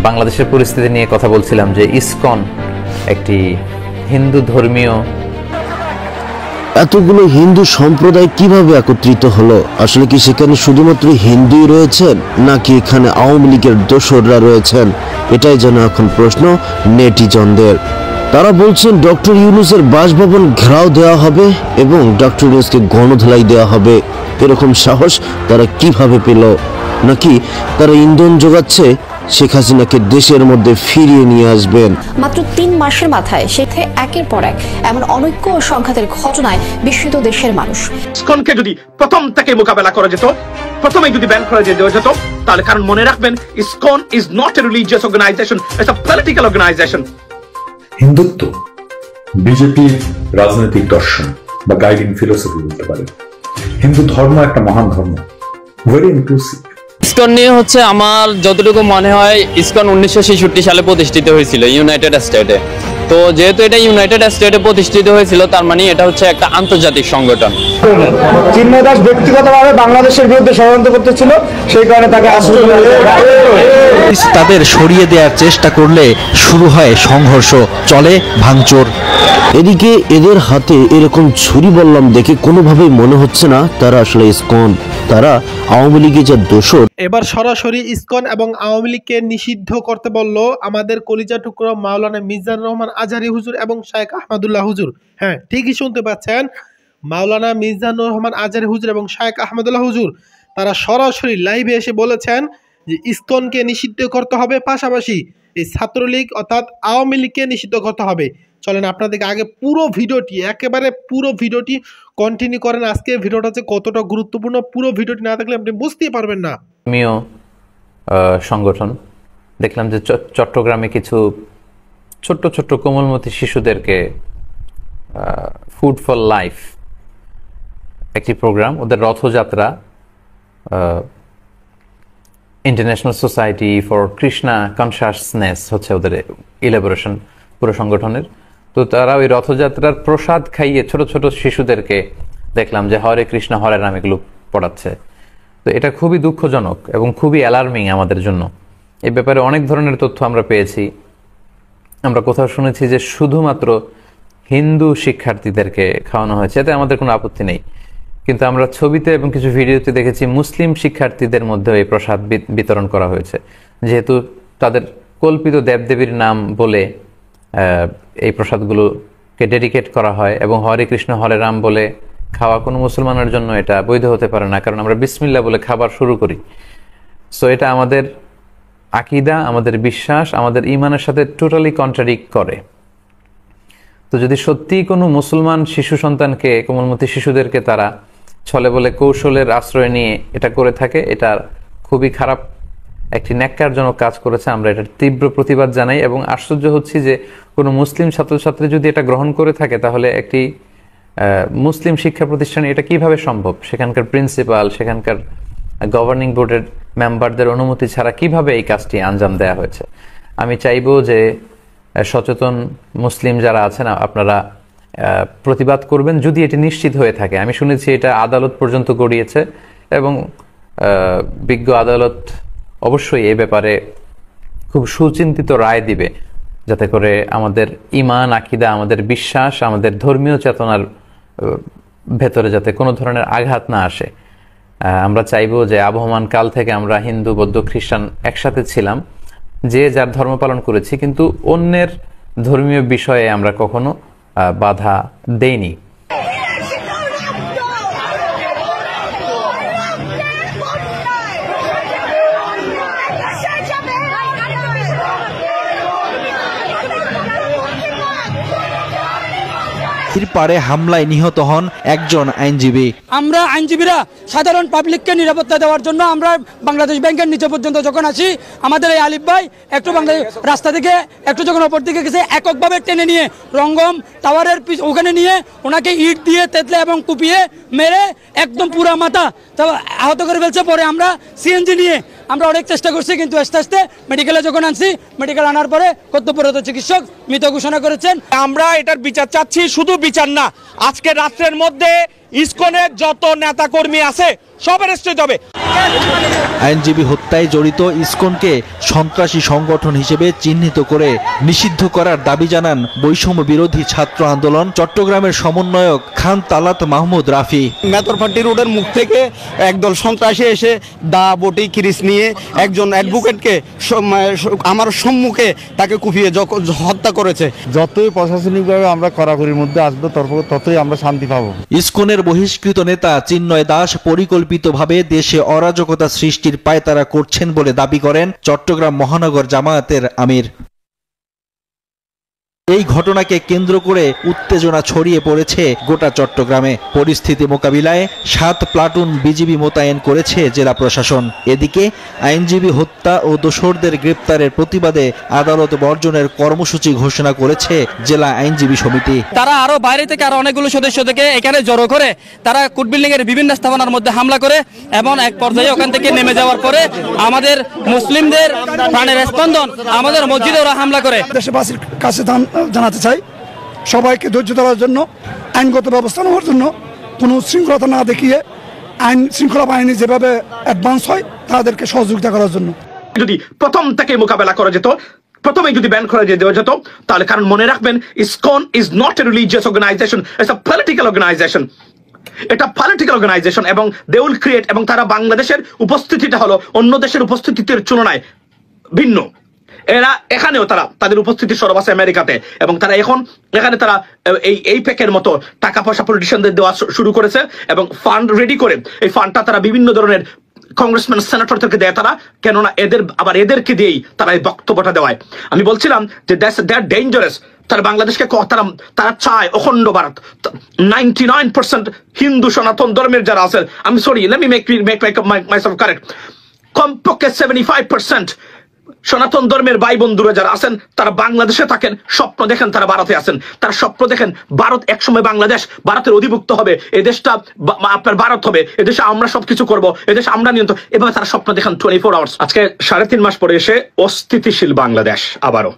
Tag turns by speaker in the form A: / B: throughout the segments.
A: বাংলাদেশের পরিস্থিতি নিয়ে কথা বলছিলাম যে ইসকন একটি হিন্দু ধর্মীয়।
B: এতগুলো হিন্দু সম্প্রদায় কিভাবে একত্রিত হলো? আসলে কি সেখানে শুধুমাত্র হিন্দুই রয়েছেন, নাকি এখানে আওয়ামী লীগের দোসররা রয়েছেন? এটাই যেন এখন প্রশ্ন নেটিজনদের। তারা বলছেন ডক্টর ইউনূসের বাসভবন ঘেরাও দেওয়া হবে এবং ডক্টর ইউনূসকে গণধোলাই দেওয়া হবে। এরকম সাহস তারা কিভাবে পেল? নাকি তারা ইন্ধন যোগাচ্ছে শেখ হাসিনাকে দেশের মধ্যে ফিরিয়ে নিয়ে আসবেন?
C: মাত্র 3 মাসের মাথায় সেথে একের পর এক এমন অনৈক্য ও সংঘাতের ঘটনায় বিস্মিত দেশের মানুষ।
D: ইসকনকে যদি প্রথম থেকে মোকাবেলা করা যেত, প্রথমেই যদি ব্যান করে দেওয়া যেত, তাহলে কারণ মনে রাখবেন ISKCON is not a religious organisation, it's a political organisation.
E: Hindutva বিজেপির রাজনৈতিক দর্শন বা গাইডিং ফিলোসফি বলতে পারেন। হিন্দু ধর্ম একটা মহান ধর্ম, ভেরি ইনক্লুসিভ।
F: ইসকন নিয়ে হচ্ছে আমার যতটুকু মনে হয়, ইসকন 1966 সালে প্রতিষ্ঠিত হয়েছিল ইউনাইটেড স্টেটে। তো যেহেতু এটা ইউনাইটেড স্টেটে প্রতিষ্ঠিত হয়েছিল, তার মানে এটা হচ্ছে একটা আন্তর্জাতিক সংগঠন।
G: চিন্ময় দাস ব্যক্তিগতভাবে বাংলাদেশের বিরুদ্ধে ষড়যন্ত্র করতেছিল, সেই কারণে তাকে
H: তাদের সরিয়ে দেওয়ার চেষ্টা করলে শুরু হয় সংঘর্ষ, চলে ভাঙচুর।
B: এদিকে এদের হাতে এরকম ছুরি বললাম দেখে কোনোভাবেই মনে হচ্ছে না তারা আসলে ইসকন, তারা আওয়ামী লীগের যে দোসর।
I: এবার সরাসরি ইসকন এবং আওয়ামী লীগকে নিষিদ্ধ করতে বলল আমাদের কলিজা টুকরো মাওলানা মিজানুর রহমান আজহারী হুজুর এবং শায়েখ আহমদুল্লাহ হুজুর। হ্যাঁ, ঠিকই শুনতে পাচ্ছেন, মাওলানা মিজানুর রহমান আজহারী হুজুর এবং শায়েখ আহমদুল্লাহ হুজুর তারা সরাসরি লাইভে এসে বলেছেন যে ইসকনকে নিষিদ্ধ করতে হবে, পাশাপাশি এই ছাত্রলীগ অর্থাৎ আওয়ামী লীগকে নিষিদ্ধ করতে হবে। চলেন আপনাদেরকে আগে পুরো ভিডিওটি, একেবারে পুরো ভিডিওটি কন্টিনিউ করেন। আজকের ভিডিওটা হচ্ছে কতটা গুরুত্বপূর্ণ, পুরো ভিডিওটি না দেখলে আপনি বুঝতেই পারবেন না।
A: ধর্মীয় সংগঠন দেখলাম যে চট্টগ্রামে কিছু ছোট্ট ছোট্ট কোমলমতি শিশুদেরকে ফুড ফর লাইফ একটি প্রোগ্রাম, ওদের Rathayatra, international society for Krishna consciousness হচ্ছে ওদের ইলাবোরেশন পুরো সংগঠনের। তো তারা ওই রথযাত্রার প্রসাদ খাইয়ে ছোট ছোট শিশুদেরকে দেখলাম যে হরে কৃষ্ণ হরে রাম এগুলো পড়াচ্ছে। তো এটা খুবই দুঃখজনক এবং খুবই অ্যালার্মিং আমাদের জন্য। এই ব্যাপারে অনেক ধরনের তথ্য আমরা পেয়েছি। আমরা কোথাও শুনেছি যে শুধুমাত্র হিন্দু শিক্ষার্থীদেরকে খাওয়ানো হয়েছে, এতে আমাদের কোনো আপত্তি নেই। কিন্তু আমরা ছবিতে এবং কিছু ভিডিওতে দেখেছি মুসলিম শিক্ষার্থীদের মধ্যে এই প্রসাদ বিতরণ করা হয়েছে, যেহেতু তাদের কল্পিত দেবদেবীর নাম বলে এই প্রসাদগুলোকে ডেডিকেট করা হয় এবং হরে কৃষ্ণ হরে রাম বলে খাওয়া কোনো মুসলমানের জন্য এটা বৈধ হতে পারে না, কারণ আমরা বিসমিল্লাহ বলে খাবার শুরু করি। সো এটা আমাদের আকীদা, আমাদের বিশ্বাস, আমাদের ঈমানের সাথে টোটালি কন্ট্রাডিক্ট করে। তো যদি সত্যিই কোনো মুসলমান শিশু সন্তানকে, কোমলমতি শিশুদেরকে তারা ছলে বলে কৌশলের আশ্রয় নিয়ে এটা করে থাকে, এটা খুবই খারাপ একটি ন্যাক্কারজনক কাজ করেছে। আমরা এটার তীব্র প্রতিবাদ জানাই এবং আশ্চর্য হচ্ছি যে কোনো মুসলিম ছাত্রছাত্রী যদি এটা গ্রহণ করে থাকে, তাহলে একটি মুসলিম শিক্ষা প্রতিষ্ঠানে এটা কিভাবে সম্ভব? সেখানকার প্রিন্সিপাল, সেখানকার গভর্নিং বোর্ডের মেম্বারদের অনুমতি ছাড়া কিভাবে এই কাজটি আঞ্জাম দেওয়া হয়েছে? আমি চাইবো যে সচেতন মুসলিম যারা আছেন আপনারা প্রতিবাদ করবেন যদি এটি নিশ্চিত হয়ে থাকে। আমি শুনেছি এটা আদালত পর্যন্ত গড়িয়েছে এবং বিজ্ঞ আদালত অবশ্যই এই ব্যাপারে খুব সুচিন্তিত রায় দিবে, যাতে করে আমাদের ঈমান, আকীদা, আমাদের বিশ্বাস, আমাদের ধর্মীয় চেতনার ভেতরে যাতে কোনো ধরনের আঘাত না আসে। আমরা চাইবো যে আবহমান কাল থেকে আমরা হিন্দু, বৌদ্ধ, খ্রিস্টান একসাথে ছিলাম, যে যার ধর্ম পালন করেছি, কিন্তু অন্যের ধর্মীয় বিষয়ে আমরা কখনো বাধা দেইনি।
H: পারে হামলায় নিহত হন একজন আইনজীবী।
J: আমরা আইনজীবীরা সাধারণ পাবলিককে নিরাপত্তা দেওয়ার জন্য আমরা বাংলাদেশ ব্যাংকের নিচে পর্যন্ত যখন আসি, আমাদের এই আলিফ ভাই একটু বাংলাদেশ রাস্তা থেকে একটু যখন ওপর দিকে গেছে, এককভাবে টেনে নিয়ে রঙ্গম টাওয়ারের ওখানে নিয়ে ওনাকে ইট দিয়ে তেতলে এবং কুপিয়ে মেরে একদম পুরা মাথা আহত করে ফেলছে। পরে আমরা সিএনজি নিয়ে আমরা অনেক চেষ্টা করছি, কিন্তু আস্তে আস্তে মেডিকেলে যখন আনছি, মেডিকেল আনার পরে কর্তব্যরত চিকিৎসক মৃত ঘোষণা করেছেন।
D: আমরা এটার বিচার চাচ্ছি, শুধু বিচার না, আজকে রাত্রের মধ্যে ইসকনের যত নেতা কর্মী আছে সব অ্যারেস্ট হতে হবে।
H: আইনজীবী হত্যায় জড়িত ইসকনকে সন্ত্রাসী সংগঠন হিসেবে চিহ্নিত করে নিষিদ্ধ করার দাবি জানান বৈষম্য বিরোধী ছাত্র আন্দোলন চট্টগ্রামের সমন্বয়ক খান তালাত মাহমুদ রাফি।
K: মেথরফাটি রোডের মুখ থেকে একদল সন্ত্রাসী এসে দা বটি কিরিস নিয়ে একজন অ্যাডভোকেটকে আমার সম্মুখে তাকে কুপিয়ে হত্যা করেছে।
L: যতই প্রশাসনিকভাবে আমরা কড়াকড়ির মধ্যে আসবো ততই আমরা শান্তি পাবো।
H: ইসকনের বহিষ্কৃত নেতা চিন্ময় দাস পরিকল্পিতভাবে দেশে অরাজকতা সৃষ্টির পায়তারা করছেন বলে দাবি করেন চট্টগ্রাম মহানগর জামায়াতের আমির। এই ঘটনাকে কেন্দ্র করে উত্তেজনা ছড়িয়ে পড়েছে গোটা চট্টগ্রামে। পরিস্থিতি মোকাবিলায় 7 প্লাটুন বিজিবি মোতায়েন করেছে জেলা প্রশাসন। এদিকে আইনজীবী হত্যা ও দোষরদের গ্রেপ্তারের প্রতিবাদে আদালত বর্জনের কর্মসূচি ঘোষণা করেছে জেলা আইনজীবী সমিতি।
J: তারা আরো বাইরে থেকে আরো অনেকগুলো সদস্য থেকে এখানে জড়ো করে তারা কোর্ট বিল্ডিং এর বিভিন্ন স্থাপনার মধ্যে হামলা করে এবং এক পর্যায়ে ওখান থেকে নেমে যাওয়ার পরে আমাদের মুসলিমদের প্রাণের স্পন্দন আমাদের মসজিদে ওরা হামলা করে।
M: দেশবাসীর কাছে জানাতে চাই সবাইকে ধৈর্য ধরার জন্য, আইনগত ব্যবস্থা নেওয়ার জন্য, কোনো শৃঙ্খলতা না দেখিয়ে আইন শৃঙ্খলা বাহিনী যেভাবে অ্যাডভান্স হয় তাদেরকে সহযোগিতা করার জন্য।
D: যদি প্রথম থেকে মোকাবেলা করা যেত, প্রথমে যদি ব্যান করে দেওয়া যেত, তাহলে কারণ মনে রাখবেন ISKCON is not a religious organisation, it's a political organisation. এটা পলিটিক্যাল অর্গানাইজেশন এবং দে উইল ক্রিয়েট, এবং তারা বাংলাদেশের উপস্থিতিটা হলো অন্য দেশের উপস্থিতির তুলনায় ভিন্ন। এরা এখানেও তাদের উপস্থিতি সরব আছে আমেরিকাতে, এবং তারা এখন এখানে তারা এই প্যাকের মতো টাকা পয়সা পলিটিশিয়ানদের দেওয়া শুরু করেছে এবং ফান্ড রেডি করে এই ফান্ডটা তারা বিভিন্ন ধরনের কংগ্রেসম্যান সেনেটরদেরকে দেয় তারা, কেননা এদেরকে দিয়েই তারা এই বক্তব্যটা দেওয়ায়। আমি বলছিলাম যে দে আর ডেঞ্জারাস। তারা বাংলাদেশকে তারা চায় অখণ্ড ভারত। 99% হিন্দু সনাতন ধর্মের যারা আছেন, আমি sorry let me make myself correct, কমপক্ষে 75% সনাতন ধর্মের ভাই বন্ধুরা যারা আছেন তারা বাংলাদেশে থাকেন, স্বপ্ন দেখেন তারা ভারতে আছেন। তারা স্বপ্ন দেখেন ভারত একসময় বাংলাদেশ ভারতের অধিভুক্ত হবে, এদেশটা আপনার ভারত হবে, এদেশে আমরা সবকিছু করব, এদেশে আমরা নিয়ন্ত্রণ, এভাবে তারা স্বপ্ন দেখেন 24 আওয়ার্স। আজকে 3.5 মাস পরে এসে অস্থিতিশীল বাংলাদেশ আবারও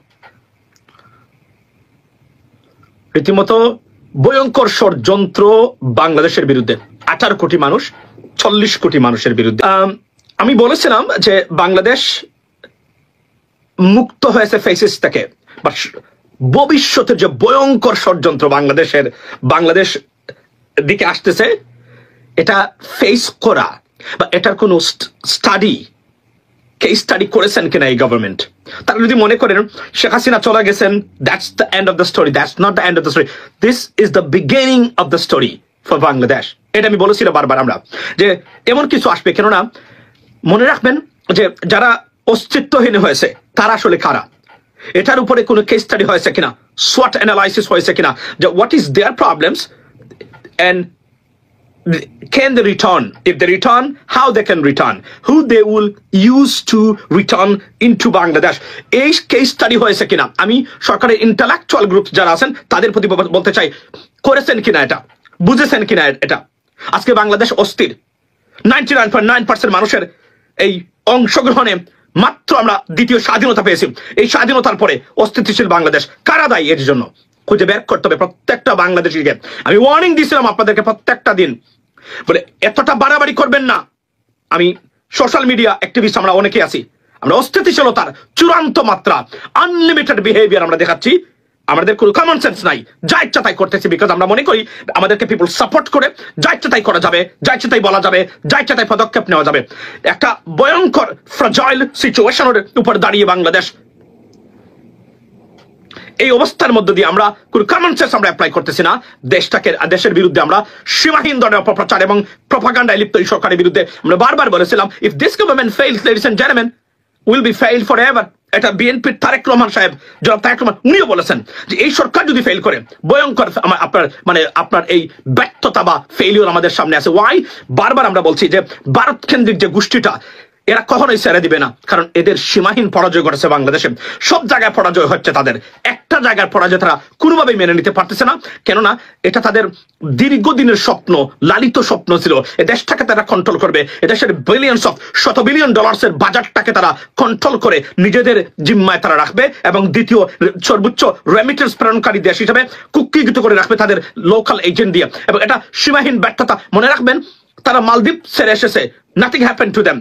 D: রীতিমতো ভয়ঙ্কর ষড়যন্ত্র বাংলাদেশের বিরুদ্ধে। 18 কোটি মানুষ, 40 কোটি মানুষের বিরুদ্ধে। আমি বলেছিলাম যে বাংলাদেশ মুক্ত হয়েছে ফেসিস থেকে, বাট ভবিষ্যতের যে ভয়ঙ্কর ষড়যন্ত্র বাংলাদেশ দিকে আসতেছে, এটা ফেস করা বা এটার কোন কেস স্টাডি করেছেন কিনা এই গভর্নমেন্ট। তারা যদি মনে করেন শেখ হাসিনা চলে গেছেন, that's the end of the story, that's not the end of the story, this is the beginning of the story for Bangladesh. এটা আমি বলেছিলাম বারবার আমরা যে এমন কিছু আসবে, কেননা মনে রাখবেন যে যারা অস্তিত্বহীন হয়েছে তারা আসলে কারা, এটার উপরে কোনো কেস স্টাডি হয়েছে কিনা, SWOT অ্যানালাইসিস হয়েছে কিনা, যে what is there problems and can they return, if they return how they can return, who they will use to return into Bangladesh, এই কেস স্টাডি হয়েছে কিনা। আমি সরকারের ইন্টেলেকচুয়াল গ্রুপ যারা আছেন তাদের প্রতি বলতে চাই, করেছেন কিনা এটা, বুঝেছেন কিনা এটা। আজকে বাংলাদেশ অস্থির, 99.9% মানুষের এই অংশগ্রহণে মাত্র আমরা দ্বিতীয় স্বাধীনতা পেয়েছি। এই স্বাধীনতার পরে অস্থিতিশীল বাংলাদেশ কারা দায়ী এর জন্য খুঁজে বের করতে হবে প্রত্যেকটা বাংলাদেশিকে। আমি ওয়ার্নিং দিয়েছিলাম আপনাদেরকে প্রত্যেকটা দিন, বলে এতটা বাড়াবাড়ি করবেন না। আমি সোশ্যাল মিডিয়া অ্যাক্টিভিস্ট আমরা অনেকে আছি, আমরা অস্থিতিশীলতার চূড়ান্ত মাত্রা, আনলিমিটেড বিহেভিয়ার আমরা দেখাচ্ছি, আমাদের কোনো কমন সেন্স নাই, যা ইচ্ছা তাই করতেছি, বিকজ আমরা মনে করি আমাদেরকে পিপল সাপোর্ট করে যা ইচ্ছা তাই করা যাবে, যা ইচ্ছা তাই বলা যাবে, যা ইচ্ছা তাই পদক্ষেপ নেওয়া যাবে। একটা ভয়ঙ্কর ফ্রাজাইল সিচুয়েশনের উপর দাঁড়িয়ে বাংলাদেশ, এই অবস্থার মধ্য দিয়ে আমরা কোনো কমন সেন্স আমরা অ্যাপ্লাই করতেছি না। দেশের বিরুদ্ধে আমরা সীমাহীন ধরনের অপপ্রচার এবং প্রপাগান্ডায় লিপ্ত এই সরকারের বিরুদ্ধে আমরা বারবার বলেছিলাম, if this government fails ladies and gentleman will be fail forever. এটা বিএনপির তারেক রহমান সাহেব, জনাব তারেক রহমান, উনিও বলেছেন যে এই সরকার যদি ফেল করে ভয়ঙ্কর আপনার এই ব্যর্থতা বা ফেইলিওর আমাদের সামনে আছে। ওয়াই? বারবার আমরা বলছি যে ভারত কেন্দ্রিক যে গোষ্ঠীটা, এরা কখনোই ছেড়ে দিবে না, কারণ এদের সীমাহীন পরাজয় ঘটেছে বাংলাদেশে। সব জায়গায় পরাজয় হচ্ছে তাদের, একটা জায়গার পরাজয় তারা কোনোভাবেই মেনে নিতে পারতেছে না, কেননা এটা তাদের দীর্ঘদিনের স্বপ্ন, লালিত স্বপ্ন ছিল। এ দেশটাকে তারা কন্ট্রোল করবে, এদেশের শত বিলিয়ন ডলার্সের বাজারটাকে তারা কন্ট্রোল করে নিজেদের জিম্মায় তারা রাখবে, এবং দ্বিতীয় সর্বোচ্চ রেমিটেন্স প্রেরণকারী দেশ হিসেবে কুক্ষিগত করে রাখবে তাদের লোকাল এজেন্ট দিয়ে। এবং এটা সীমাহীন ব্যর্থতা। মনে রাখবেন তারা মালদ্বীপ ছেড়ে এসেছে, nothing happen to them,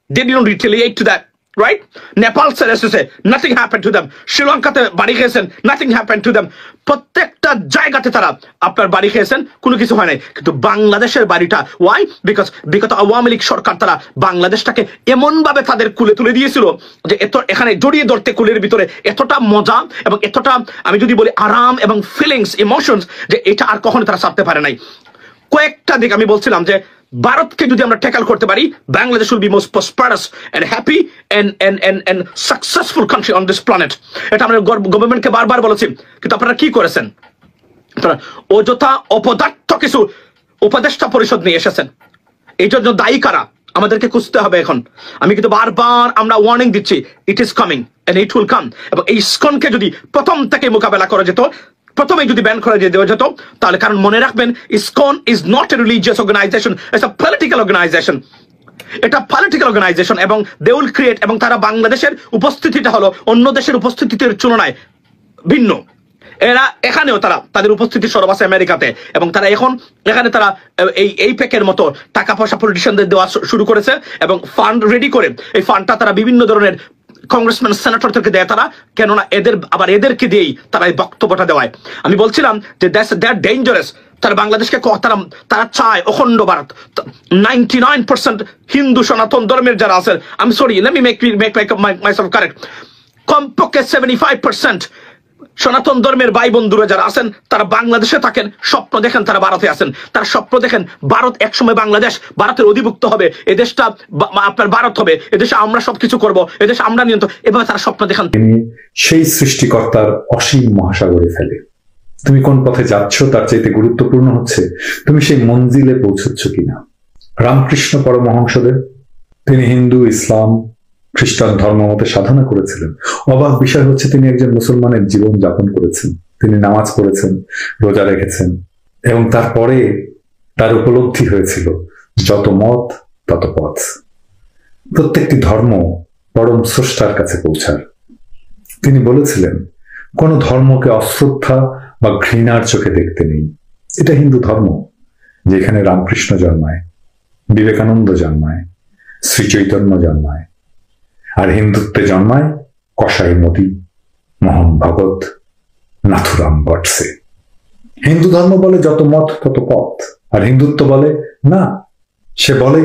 D: they didn't retaliate to that, right? Nepal ছেড়ে এসেছে, নাথিং হ্যাপেন টু দেম। শ্রীলঙ্কাতে বাড়ি খেয়েছেন, নাথিং হ্যাপেন টু দেম। প্রত্যেকটা জায়গাতে তারা আপনার বাড়ি খেয়েছেন, কোনো কিছু হয় নাই। কিন্তু বাংলাদেশের বাড়িটা, ওয়াই? বিগত আওয়ামী লীগ সরকার তারা বাংলাদেশটাকে এমন ভাবে তাদের কুলে তুলে দিয়েছিল যে এখানে জড়িয়ে ধরতে কুলের ভিতরে এতটা মজা এবং এতটা, আমি যদি বলি আরাম এবং ফিলিংস, ইমোশনস, যে এটা আর কখনো তারা ছাড়তে পারে নাই। কয়েকটা দিক আমি বলছিলাম যে ভারতকে যদি আমরা ট্যাকল করতে পারি, Bangladesh will be most prosperous and happy and successful country on this planet. এটা আমরা গভর্নমেন্টকে বারবার বলেছি, কিন্তু আপনারা কি করেছেন? আপনারা অযথা অপদার্থ কিছু উপদেষ্টা পরিষদ নিয়ে এসেছেন। এই জন্য দায়ী কারা আমাদেরকে খুঁজতে হবে এখন। আমি কিন্তু বারবার আমরা ওয়ার্নিং দিচ্ছি, it is coming and it will come. এবং এই ইসকনকে যদি প্রথম থেকে মোকাবেলা করা যেত, প্রথমে যদি ব্যান করে দেওয়া যেত, তাহলে, কারণ মনে রাখবেন, ISKCON is not a religious organisation, it's a political organisation. এটা পলিটিক্যাল অর্গানাইজেশন এবং দে উইল ক্রিয়েট, এবং তারা বাংলাদেশের উপস্থিতিটা হলো অন্য দেশের উপস্থিতির তুলনায় ভিন্ন। এরা এখানেও তারা তাদের উপস্থিতি সরব আছে আমেরিকাতে, এবং তারা এখন এখানে তারা এই প্যাকের মতো টাকা পয়সা পলিটিশিয়ানদের দেওয়া শুরু করেছে এবং ফান্ড রেডি করে এই ফান্ডটা তারা বিভিন্ন ধরনের কংগ্রেসম্যান সেনেটরদেরকে দেয় তারা, কেননা এদেরকে দিয়েই তারা এই বক্তব্যটা দেওয়ায়। আমি বলছিলাম যে দ্যাট ডেঞ্জারাস। তারা বাংলাদেশকে তারা চায় অখণ্ড ভারত। 99% হিন্দু সনাতন ধর্মের যারা আছেন, আমি sorry, let me make myself correct, কমপক্ষে 75% সনাতন ধর্মের ভাই বন্ধুরা যারা আছেন, তারা বাংলাদেশে থাকেন, স্বপ্ন দেখেন তারা ভারতে আছেন। তারা স্বপ্ন দেখেন ভারত একসময় বাংলাদেশ ভারতের অধিভুক্ত হবে, এদেশটা আপনার ভারত হবে, এদেশে আমরা সবকিছু করব, এদেশে আমরা নিয়ন্ত্রণ, এভাবে তারা স্বপ্ন দেখেন।
E: সেই সৃষ্টিকর্তার অসীম মহাসাগরে ফেলে তুমি কোন পথে যাচ্ছ তার চাইতে গুরুত্বপূর্ণ হচ্ছে তুমি সেই মঞ্জিলে পৌঁছচ্ছ কিনা। রামকৃষ্ণ পরমহংসদেব, তিনি হিন্দু, ইসলাম, খ্রিস্টান ধর্ম মতে সাধনা করেছিলেন। অবাক বিষয় হচ্ছে তিনি একজন মুসলমানের জীবন যাপন করেছেন, তিনি নামাজ পড়েছেন, রোজা রেখেছেন, এবং তারপরে তার উপলব্ধি হয়েছিল যত মত তত পথ, প্রত্যেকটি ধর্ম পরম স্রষ্টার কাছে পৌঁছার। তিনি বলেছিলেন কোন ধর্মকে অশ্রদ্ধা বা ঘৃণার চোখে দেখতে নেই। এটা হিন্দু ধর্ম, যেখানে রামকৃষ্ণ জন্মায়, বিবেকানন্দ জন্মায়, শ্রী চৈতন্য জন্মায়, আর হিন্দুত্বে জন্মায় কসাই মোদী, মোহন ভগত, নাথুরাম গডসে। হিন্দু ধর্ম বলে যত মত তত পথ, আর হিন্দুত্ব বলে না, সে বলে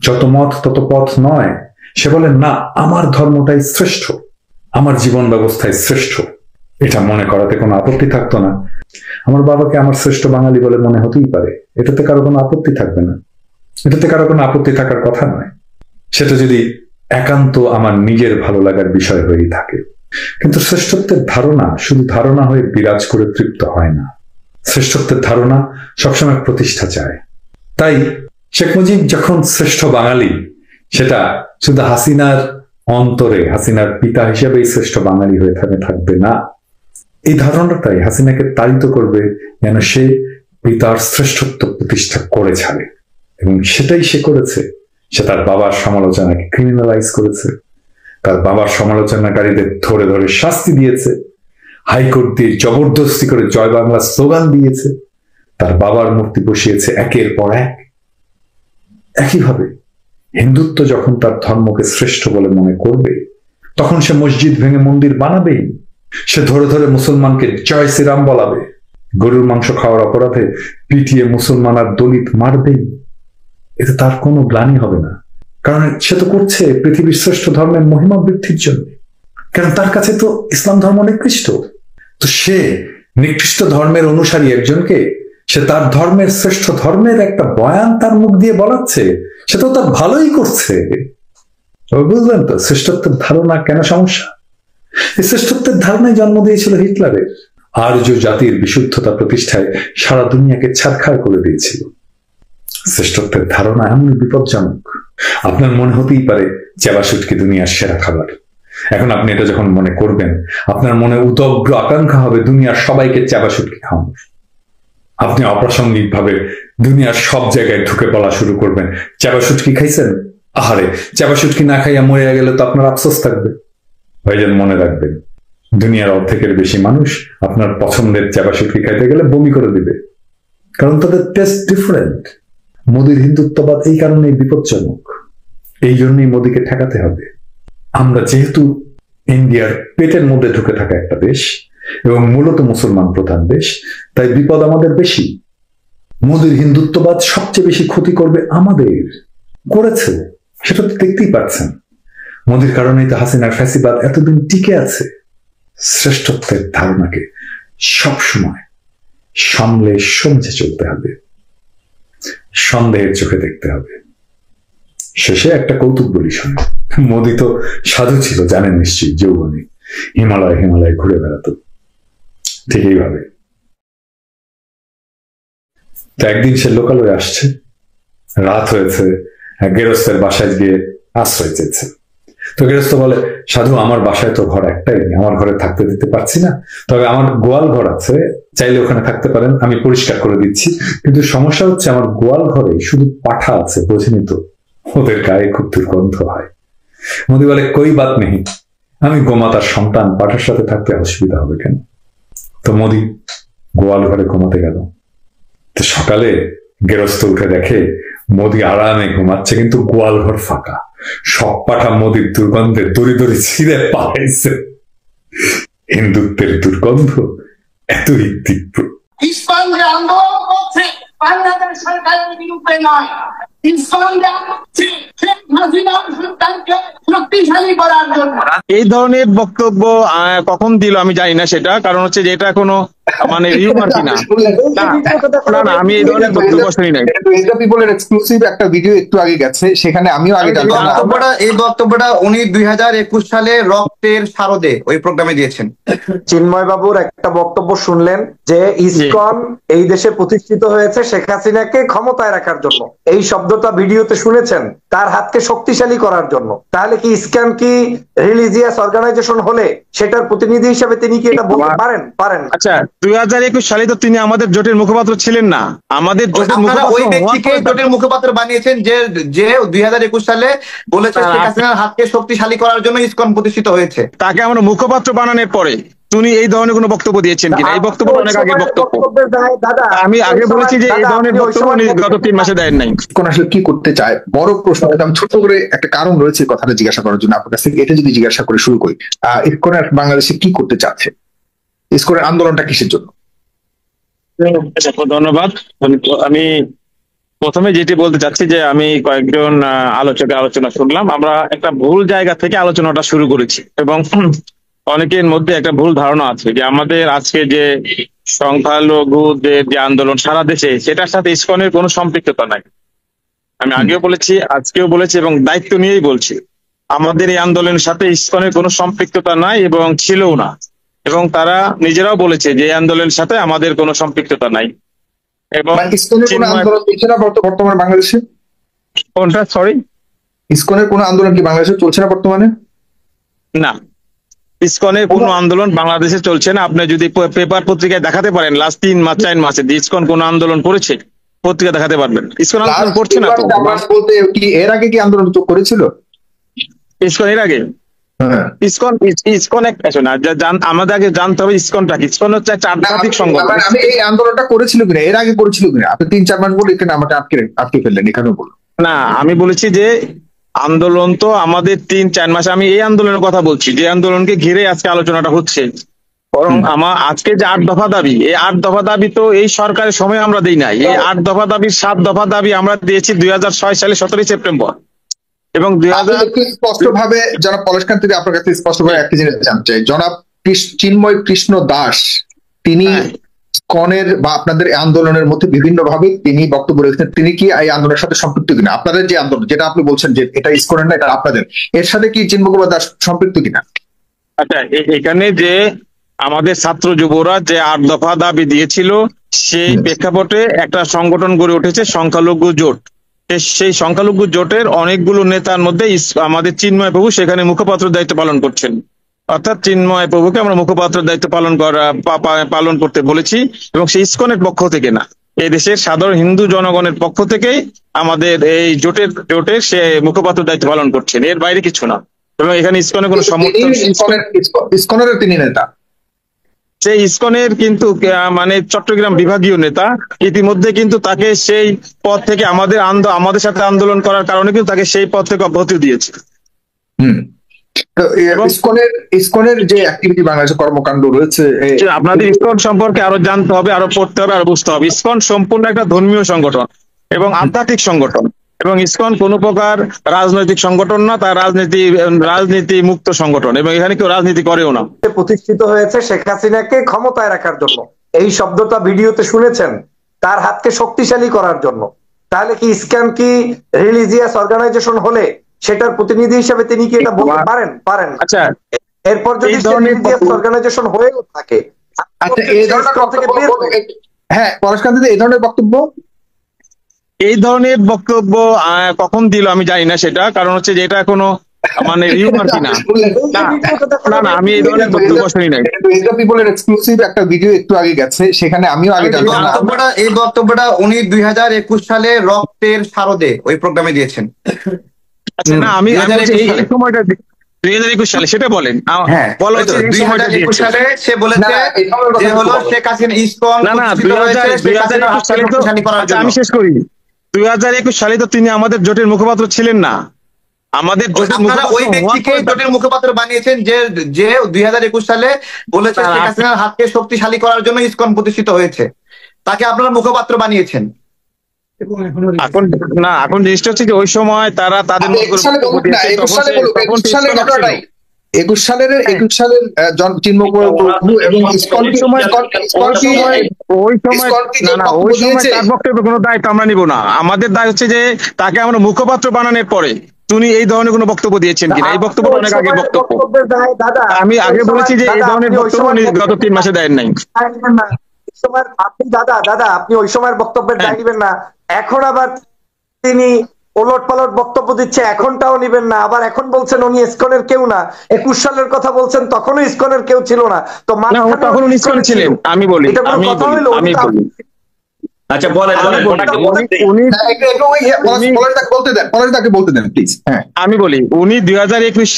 E: যত মত তত পথ নয়, সে বলে না, আমার ধর্মটাই শ্রেষ্ঠ, আমার জীবন ব্যবস্থায় শ্রেষ্ঠ। এটা মনে করাতে কোনো আপত্তি থাকতো না। আমার বাবাকে আমার শ্রেষ্ঠ বাঙালি বলে মনে হতেই পারে, এটাতে কারো কোনো আপত্তি থাকবে না, এটাতে কারো কোনো আপত্তি থাকার কথা নয়। সেটা যদি একান্ত আমার নিজের ভালো লাগার বিষয় হয়েই থাকে। কিন্তু শ্রেষ্ঠত্বের ধারণা শুধু ধারণা হয়ে বিরাজ করে তৃপ্ত হয় না। শ্রেষ্ঠত্বের ধারণা সবসময় প্রতিষ্ঠা চায়। তাই শেখ মুজিব যখন শ্রেষ্ঠ বাঙালি, সেটা শুধু হাসিনার অন্তরে, হাসিনার পিতা হিসেবেই শ্রেষ্ঠ বাঙালি হয়ে থাকবে না। এই ধারণাটাই হাসিনাকে তাড়িত করবে যেন সে পিতার শ্রেষ্ঠত্ব প্রতিষ্ঠা করে ছাড়ে, এবং সেটাই সে করেছে। সে তার বাবার সমালোচনাকে ক্রিমিনালাইজ করেছে, তার বাবার সমালোচনাকারীদের ধরে ধরে শাস্তি দিয়েছে, হাইকোর্ট দিয়ে জবরদস্তি করে জয় বাংলা স্লোগান দিয়েছে, তার বাবার মূর্তি বসিয়েছে একের পর এক। একইভাবে হিন্দুত্ব যখন তার ধর্মকে শ্রেষ্ঠ বলে মনে করবে, তখন সে মসজিদ ভেঙে মন্দির বানাবেই। সে ধরে ধরে মুসলমানকে জয় শ্রীরাম বলাবে, গরুর মাংস খাওয়ার অপরাধে পিটিয়ে মুসলমান আর দলিত মারবেই। এতে তার কোনো গ্লানি হবে না, কারণ সে তো করছে পৃথিবীর শ্রেষ্ঠ ধর্মের মহিমা বৃদ্ধির জন্য। কারণ তার কাছে তো ইসলাম ধর্ম নিকৃষ্ট, তো সে নিকৃষ্ট ধর্মের অনুসারী একজনকে সে তার ধর্মের শ্রেষ্ঠ ধর্মের একটা বয়ান তার মুখ দিয়ে বলাচ্ছে, সে তো তার ভালোই করছে। বুঝলেন তো শ্রেষ্ঠত্বের ধারণা কেন সমস্যা? এই শ্রেষ্ঠত্বের ধারণায় জন্ম দিয়েছিল হিটলারের। আর্য জাতির বিশুদ্ধতা প্রতিষ্ঠায় সারা দুনিয়াকে ছারখার করে দিয়েছিল। শ্রেষ্ঠত্বের ধারণা এমন বিপজ্জনক। আপনার মনে হতেই পারে চেবা শুটকি দুনিয়ার সেরা খাবার। এখন আপনি এটা যখন মনে করবেন, আপনার মনে উদগ্র আকাঙ্ক্ষা হবে দুনিয়ার সবাইকে চেবা শুটকি খাওয়ানো। আপনি অপ্রাসঙ্গিক ভাবে দুনিয়ার সব জায়গায় ঢুকে পড়া শুরু করবেন। চেবা শুটকি খাইছেন? আহারে, চেবা শুটকি না খাইয়া মরে গেলে তো আপনার আফসোস থাকবে। ভাইজান মনে রাখবেন, দুনিয়ার অর্ধেকের বেশি মানুষ আপনার পছন্দের চেবা শুটকি খাইতে গেলে বমি করে দিবে, কারণ তাদের টেস্ট ডিফারেন্ট। মোদির হিন্দুত্ববাদ এই কারণেই বিপজ্জনক, এই জন্যই মোদিকে ঠেকাতে হবে। আমরা যেহেতু ইন্ডিয়ার পেটের মধ্যে ঢুকে থাকা একটা দেশ এবং মূলত মুসলমান প্রধান দেশ, তাই বিপদ আমাদের বেশি। মোদির হিন্দুত্ববাদ সবচেয়ে বেশি ক্ষতি করবে আমাদের, করেছে, সেটা তো দেখতেই পাচ্ছেন। মোদির কারণেই তো হাসিনার ফ্যাসিবাদ এতদিন টিকে আছে। শ্রেষ্ঠত্বের ধারণাকে সবসময় সামলে সমঝে চলতে হবে, সন্দেহের চোখে দেখতে হবে। শেষে একটা কৌতুক বলি শোনে, মোদি তো সাধু ছিল, জানেন নিশ্চয়ই, যৌবনে হিমালয় ঘুরে বেড়াতো, ঠিক এইভাবে। তো একদিন সে লোকালয়ে আসছে, রাত হয়েছে, গেরস্তের বাসায় গিয়ে আশ্রয় চেয়েছে। তো গেরস্ত বলে, সাধু আমার বাসায় তো ঘর একটাই, আমার ঘরে থাকতে দিতে পারছি না, তবে আমার গোয়াল ঘর আছে, চাইলে ওখানে থাকতে পারেন, আমি পরিষ্কার করে দিচ্ছি। কিন্তু সমস্যা হচ্ছে আমার গোয়াল ঘরে শুধু পাঠা আছে, বোঝেনি তো, ওদের গায়ে খুব দুর্গন্ধ হয়। মোদি বলে, কই বাত নেই, আমি গোমাতার সন্তান, পাঠার সাথে থাকতে অসুবিধা হবে কেন? তো মোদি গোয়াল ঘরে ঘুমাতে গেল। তো সকালে গেরস্ত উঠে দেখে মোদি আরামে ঘুমাচ্ছে, কিন্তু গোয়াল ঘর ফাঁকা, সব পাঠা মোদির দুর্গন্ধে দড়ি দড়ি ছিঁড়ে পালাইছে। হিন্দুত্বের দুর্গন্ধ এতই তীব্র।
N: ইসলাম যে আন্দোলন করছে বাংলাদেশ সরকারের বিরুদ্ধে নয়, ইসলাম যে শেখ হাসিনার সরকারকে শক্তিশালী করার জন্য।
O: এই ধরনের বক্তব্য কখন দিল আমি জানি না, সেটা কারণ হচ্ছে যে এটা কোনো মানে রিউমার কিনা, না আমি এই ধরনের বক্তব্য শুনি নাই।
P: পিপলের এক্সক্লুসিভ একটা ভিডিও একটু আগে গেছে, সেখানে আমিও আগে জানতাম না। এই বক্তব্যটা উনি 2021 সালে রক্তের শারদে ওই প্রোগ্রামে দিয়েছেন।
Q: চিন্ময় বাবুর একটা বক্তব্য শুনলেন যে ইসকন এই দেশে প্রতিষ্ঠিত হয়েছে শেখ হাসিনাকে ক্ষমতায় রাখার জন্য, এই শব্দটা ভিডিওতে শুনেছেন, তার হাতকে শক্তিশালী করার জন্য। তাহলে কি ইসকন কি রিলিজিয়াস অর্গানাইজেশন হলে সেটার প্রতিনিধি হিসেবে তিনি কি এটা বলতে পারেন?
O: আচ্ছা, 2021 সালে তো তিনি আমাদের জোটের মুখপাত্র ছিলেন না, আমাদের জোটের মুখপাত্র
P: ওই ব্যক্তিকে জোটের মুখপাত্র বানিয়েছেন যে 2021 সালে বলেছে শেখ হাসিনার হাতকে শক্তিশালী করার জন্য ইসকন প্রতিষ্ঠিত হয়েছে।
O: তাকে আমরা মুখপাত্র বানানোর পরে তিনি এই ধরনের কোনো বক্তব্য দিয়েছেন কিনা? এই বক্তব্য অনেক আগের বক্তব্য, আমি আগে বলেছি যে এই ধরনের বক্তব্য উনি গত 3 মাসে দেন নাই।
P: কোন আসলে কি করতে চায় বড় প্রশ্ন, আমি ছোট করে একটা কারণ রয়েছে কথাটা জিজ্ঞাসা করার জন্য আপনার কাছ থেকে। এটা যদি জিজ্ঞাসা করে শুরু করি, ইসকন বাংলাদেশে কি করতে চাচ্ছে, ইসকনের আন্দোলনটা কিসের জন্য?
O: ধন্যবাদ। আমি প্রথমে যেটি বলতে চাচ্ছি যে আমি কয়েকজন আলোচকের আলোচনা শুনলাম, আমরা একটা ভুল জায়গা থেকে আলোচনাটা শুরু করেছি এবং অনেকের মধ্যে একটা ভুল ধারণা আছে যে আমাদের আজকে যে সংখ্যালঘুদের যে আন্দোলন সারা দেশে, সেটার সাথে ইসকনের কোনো সম্পৃক্ততা নাই। আমি আগেও বলেছি, আজকেও বলেছি এবং দায়িত্ব নিয়েই বলছি, আমাদের এই আন্দোলনের সাথে ইসকনের কোনো সম্পৃক্ততা নাই এবং ছিলও না, এবং তারা নিজেরাও বলেছে যে এই আন্দোলনের সাথে আমাদের কোনো সম্পৃক্ততা নাই। এবং
P: বর্তমানে বাংলাদেশে
O: কোনটা, সরি,
P: ইসকনের কোনো আন্দোলন কি বাংলাদেশে চলছে না বর্তমানে?
O: না, ইসকনের কোনো আন্দোলন বাংলাদেশে চলছে না। আপনি যদি পেপার পত্রিকায় দেখাতে পারেন লাস্ট 3 মাস 4 মাসে ইসকন কোন আন্দোলন করেছে, পত্রিকা দেখাতে পারবেন। ইসকন আন্দোলন করছে না তো।
P: বলতে কি এর আগে কি আন্দোলন করেছিল
O: ইসকন? এর আগে ইসকন আমাদের আগে জানতে হবে ইসকনটা কি। ইসকন হচ্ছে একটা আধ্যাত্মিক সংগঠন।
P: আমি এই আন্দোলনটা করেছিল কিনা, এর আগে করেছিল কিনা? আপনি 3-4 মাস বলে এখানে আমাকে আটকে ফেললেন, এখানেও বলুন
O: না। আমি বলেছি যে আন্দোলন তো আমাদের 3-4 মাস, আমি এই আন্দোলনের কথা বলছি যে আন্দোলনকে ঘিরে আজকে আলোচনাটা হচ্ছে। বরং আমার আজকে যে 8 দফা দাবি, এই 8 দফা দাবি তো এই সরকারের সময় আমরা দিই নাই। এই 8 দফা দাবির 7 দফা দাবি আমরা দিয়েছি 2006 সালে 17 সেপ্টেম্বর। এবং
P: স্পষ্টভাবে জনাব পলাশকান্তি, আপনার কাছে স্পষ্টভাবে একটা জিনিস জানতে চাই, জনাব চিন্ময় কৃষ্ণ দাস তিনি ইসকনের বা আপনাদের আন্দোলনের মধ্যে বিভিন্ন ভাবে তিনি বক্তব্য রেখেছেন, তিনি কি এই আন্দোলনের সাথে সম্পৃক্ত কিনা? আপনাদের যে আন্দোলন, যেটা আপনি বলছেন যে এটা ইসকনের না, এটা আপনাদের, এর সাথে কি চিন্ময় কুমার দাস সম্পৃক্ত কিনা?
O: আচ্ছা, এখানে যে আমাদের ছাত্র যুবরা যে 8 দফা দাবি দিয়েছিল, সেই প্রেক্ষাপটে একটা সংগঠন গড়ে উঠেছে সংখ্যালঘু জোট। সেই সংখ্যালঘু জোটের অনেকগুলো নেতার মধ্যে আমাদের চিন্ময় প্রভু সেখানে মুখপাত্র দায়িত্ব পালন করছেন। অর্থাৎ চিন্ময় প্রভুকে আমরা মুখপাত্র দায়িত্ব পালন করতে বলেছি, এবং সেই ইসকনের পক্ষ থেকে না, এই দেশের সাধারণ হিন্দু জনগণের পক্ষ থেকেই আমাদের এই জোটের সে মুখপাত্র দায়িত্ব পালন করছেন, এর বাইরে কিছু না। এবং এখানে ইসকনের কোনো সমর্থন,
P: ইসকনের তিনি নেতা,
O: সেই ইসকনের কিন্তু মানে চট্টগ্রাম বিভাগীয় নেতা ইতিমধ্যে কিন্তু তাকে সেই পদ থেকে আমাদের সাথে আন্দোলন করার কারণে কিন্তু তাকে সেই পদ থেকে অব্যাহতি দিয়েছে।
P: তো ইসকনের যে অ্যাক্টিভিটি বাংলাদেশে কর্মকাণ্ড রয়েছে,
O: আপনাদের ইসকন সম্পর্কে আরো জানতে হবে, আরো পড়তে হবে, আরো বুঝতে হবে। ইসকন সম্পূর্ণ একটা ধর্মীয় সংগঠন এবং আধ্যাত্মিক সংগঠন, এবং ইসকন কোনো প্রকার রাজনৈতিক সংগঠন না, তার রাজনীতি মুক্ত সংগঠন, এবং এখানে কেউ রাজনীতি করেও না।
Q: প্রতিষ্ঠিত হয়েছে শেখ হাসিনাকে ক্ষমতায় রাখার জন্য, এই শব্দটা ভিডিওতে শুনেছেন, তার হাতকে শক্তিশালী করার জন্য। তাহলে কি ইসকন কি রিলিজিয়াস অর্গানাইজেশন হলে সেটার প্রতিনিধি হিসেবে তিনি কি এটা বলতে পারেন?
O: আচ্ছা,
Q: এরপর যদি রিলিজিয়াস অর্গানাইজেশন হয়েও থাকে,
P: আচ্ছা এই ধরনের হ্যাঁ পরশকান্তি এই ধরনের
O: বক্তব্য কখন দিল আমি জানি না সেটা, কারণ হচ্ছে যে এটা কোনো মানে রিউমার কিনা না, আমি এই ধরনের বক্তব্য শুনি নাই।
P: পিপলের এক্সক্লুসিভ একটা ভিডিও একটু আগে গেছে, সেখানে আমিও আগে জানতাম না।
R: এই বক্তব্যটা উনি 2021 সালে রক্তের শারদে ওই প্রোগ্রামে দিয়েছেন।
O: আচ্ছা না, আমি এই সময়টা 2021 সালে সেটা বলেন।
R: হ্যাঁ, 2021 সালে সে বলেছে যে হলো শেখ হাসিনা ইসকন
O: না 2021 সালে তো আমি শেষ করি। 2021 সালে তো তিনি আমাদের জোটের মুখপাত্র ছিলেন না। আমাদের
R: ওই ব্যক্তিকে জোটের মুখপাত্র বানিয়েছেন যে 2021 সালে বলেছে শেখ হাসিনার হাতকে শক্তিশালী করার জন্য ইসকন প্রতিষ্ঠিত হয়েছে, তাকে আপনারা মুখপাত্র বানিয়েছেন।
O: এখন জিনিসটা হচ্ছে যে ওই সময় তারা তাদের
P: 21 সালের চিন্ময় প্রভু এবং
O: ওই সময় তার বক্তব্যের কোনো দায়িত্ব আমরা নিব না। আমাদের দায় হচ্ছে যে তাকে আমরা মুখপাত্র বানানোর পরে তিনি এই ধরনের কোনো বক্তব্য দিয়েছেন কিনা, এই বক্তব্য অনেক আগে বক্তব্য। আমি আগে বলেছি যে এই ধরনের বক্তব্য গত 3 মাসে দেন নাই।
Q: আপনি ওই সময়ের বক্তব্যের দায় নিবেন না, এখন আবার তিনি ওলট পালট বক্তব্য দিচ্ছে, এখনটাও নিবেন না। আবার এখন বলছেন উনি ইসকনের কেউ না, 21 সালের কথা বলছেন, তখনও ইসকনের কেউ ছিল না। তো
O: তখন উনি ইসকন ছিলেন। আমি বলি
R: আচ্ছা বলেন
O: আমি বলি উনি 2021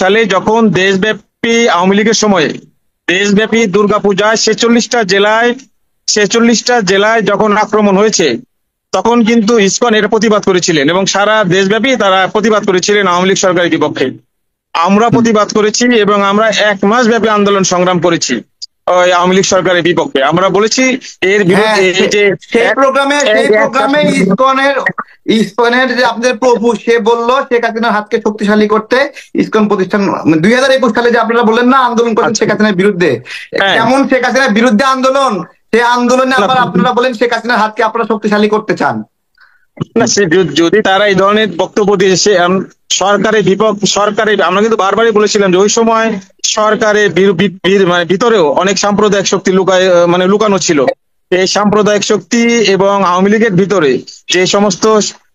O: সালে যখন দেশব্যাপী আওয়ামী লীগের সময়ে দেশব্যাপী দুর্গাপূজায় 46টা জেলায় যখন আক্রমণ হয়েছে, তখন কিন্তু ইসকন এর প্রতিবাদ করেছিলেন এবং সারা দেশব্যাপী তারা প্রতিবাদ করেছিলেন আওয়ামী লীগ সরকারের বিপক্ষে। আমরা প্রতিবাদ করেছি এবং আমরা 1 মাস ব্যাপী আন্দোলন সংগ্রাম করেছি ওই আওয়ামী লীগ সরকারের বিপক্ষে। আমরা বলেছি এর বিরুদ্ধে
R: সেই প্রোগ্রামে ইসকনের যে আপনাদের প্রভু সে বললো শেখ হাসিনার হাতকে শক্তিশালী করতে ইসকন প্রতিষ্ঠান 2021 সালে যে আপনারা বললেন না আন্দোলন করেন শেখ হাসিনার বিরুদ্ধে, কেমন শেখ হাসিনার বিরুদ্ধে আন্দোলন, সেই আন্দোলনে আবার আপনারা বলেন শেখ হাসিনার হাতকে আপনারা শক্তিশালী করতে চান
O: না। যদি তারা এই ধরনের বক্তব্য দিয়েছে সরকারের আমরা কিন্তু বারবারই বলেছিলাম যে ওই সময় সরকারের মানে ভিতরেও অনেক সাম্প্রদায়িক শক্তি লুকানো ছিল। এই সাম্প্রদায়িক শক্তি এবং আওয়ামী লীগের ভিতরে যে সমস্ত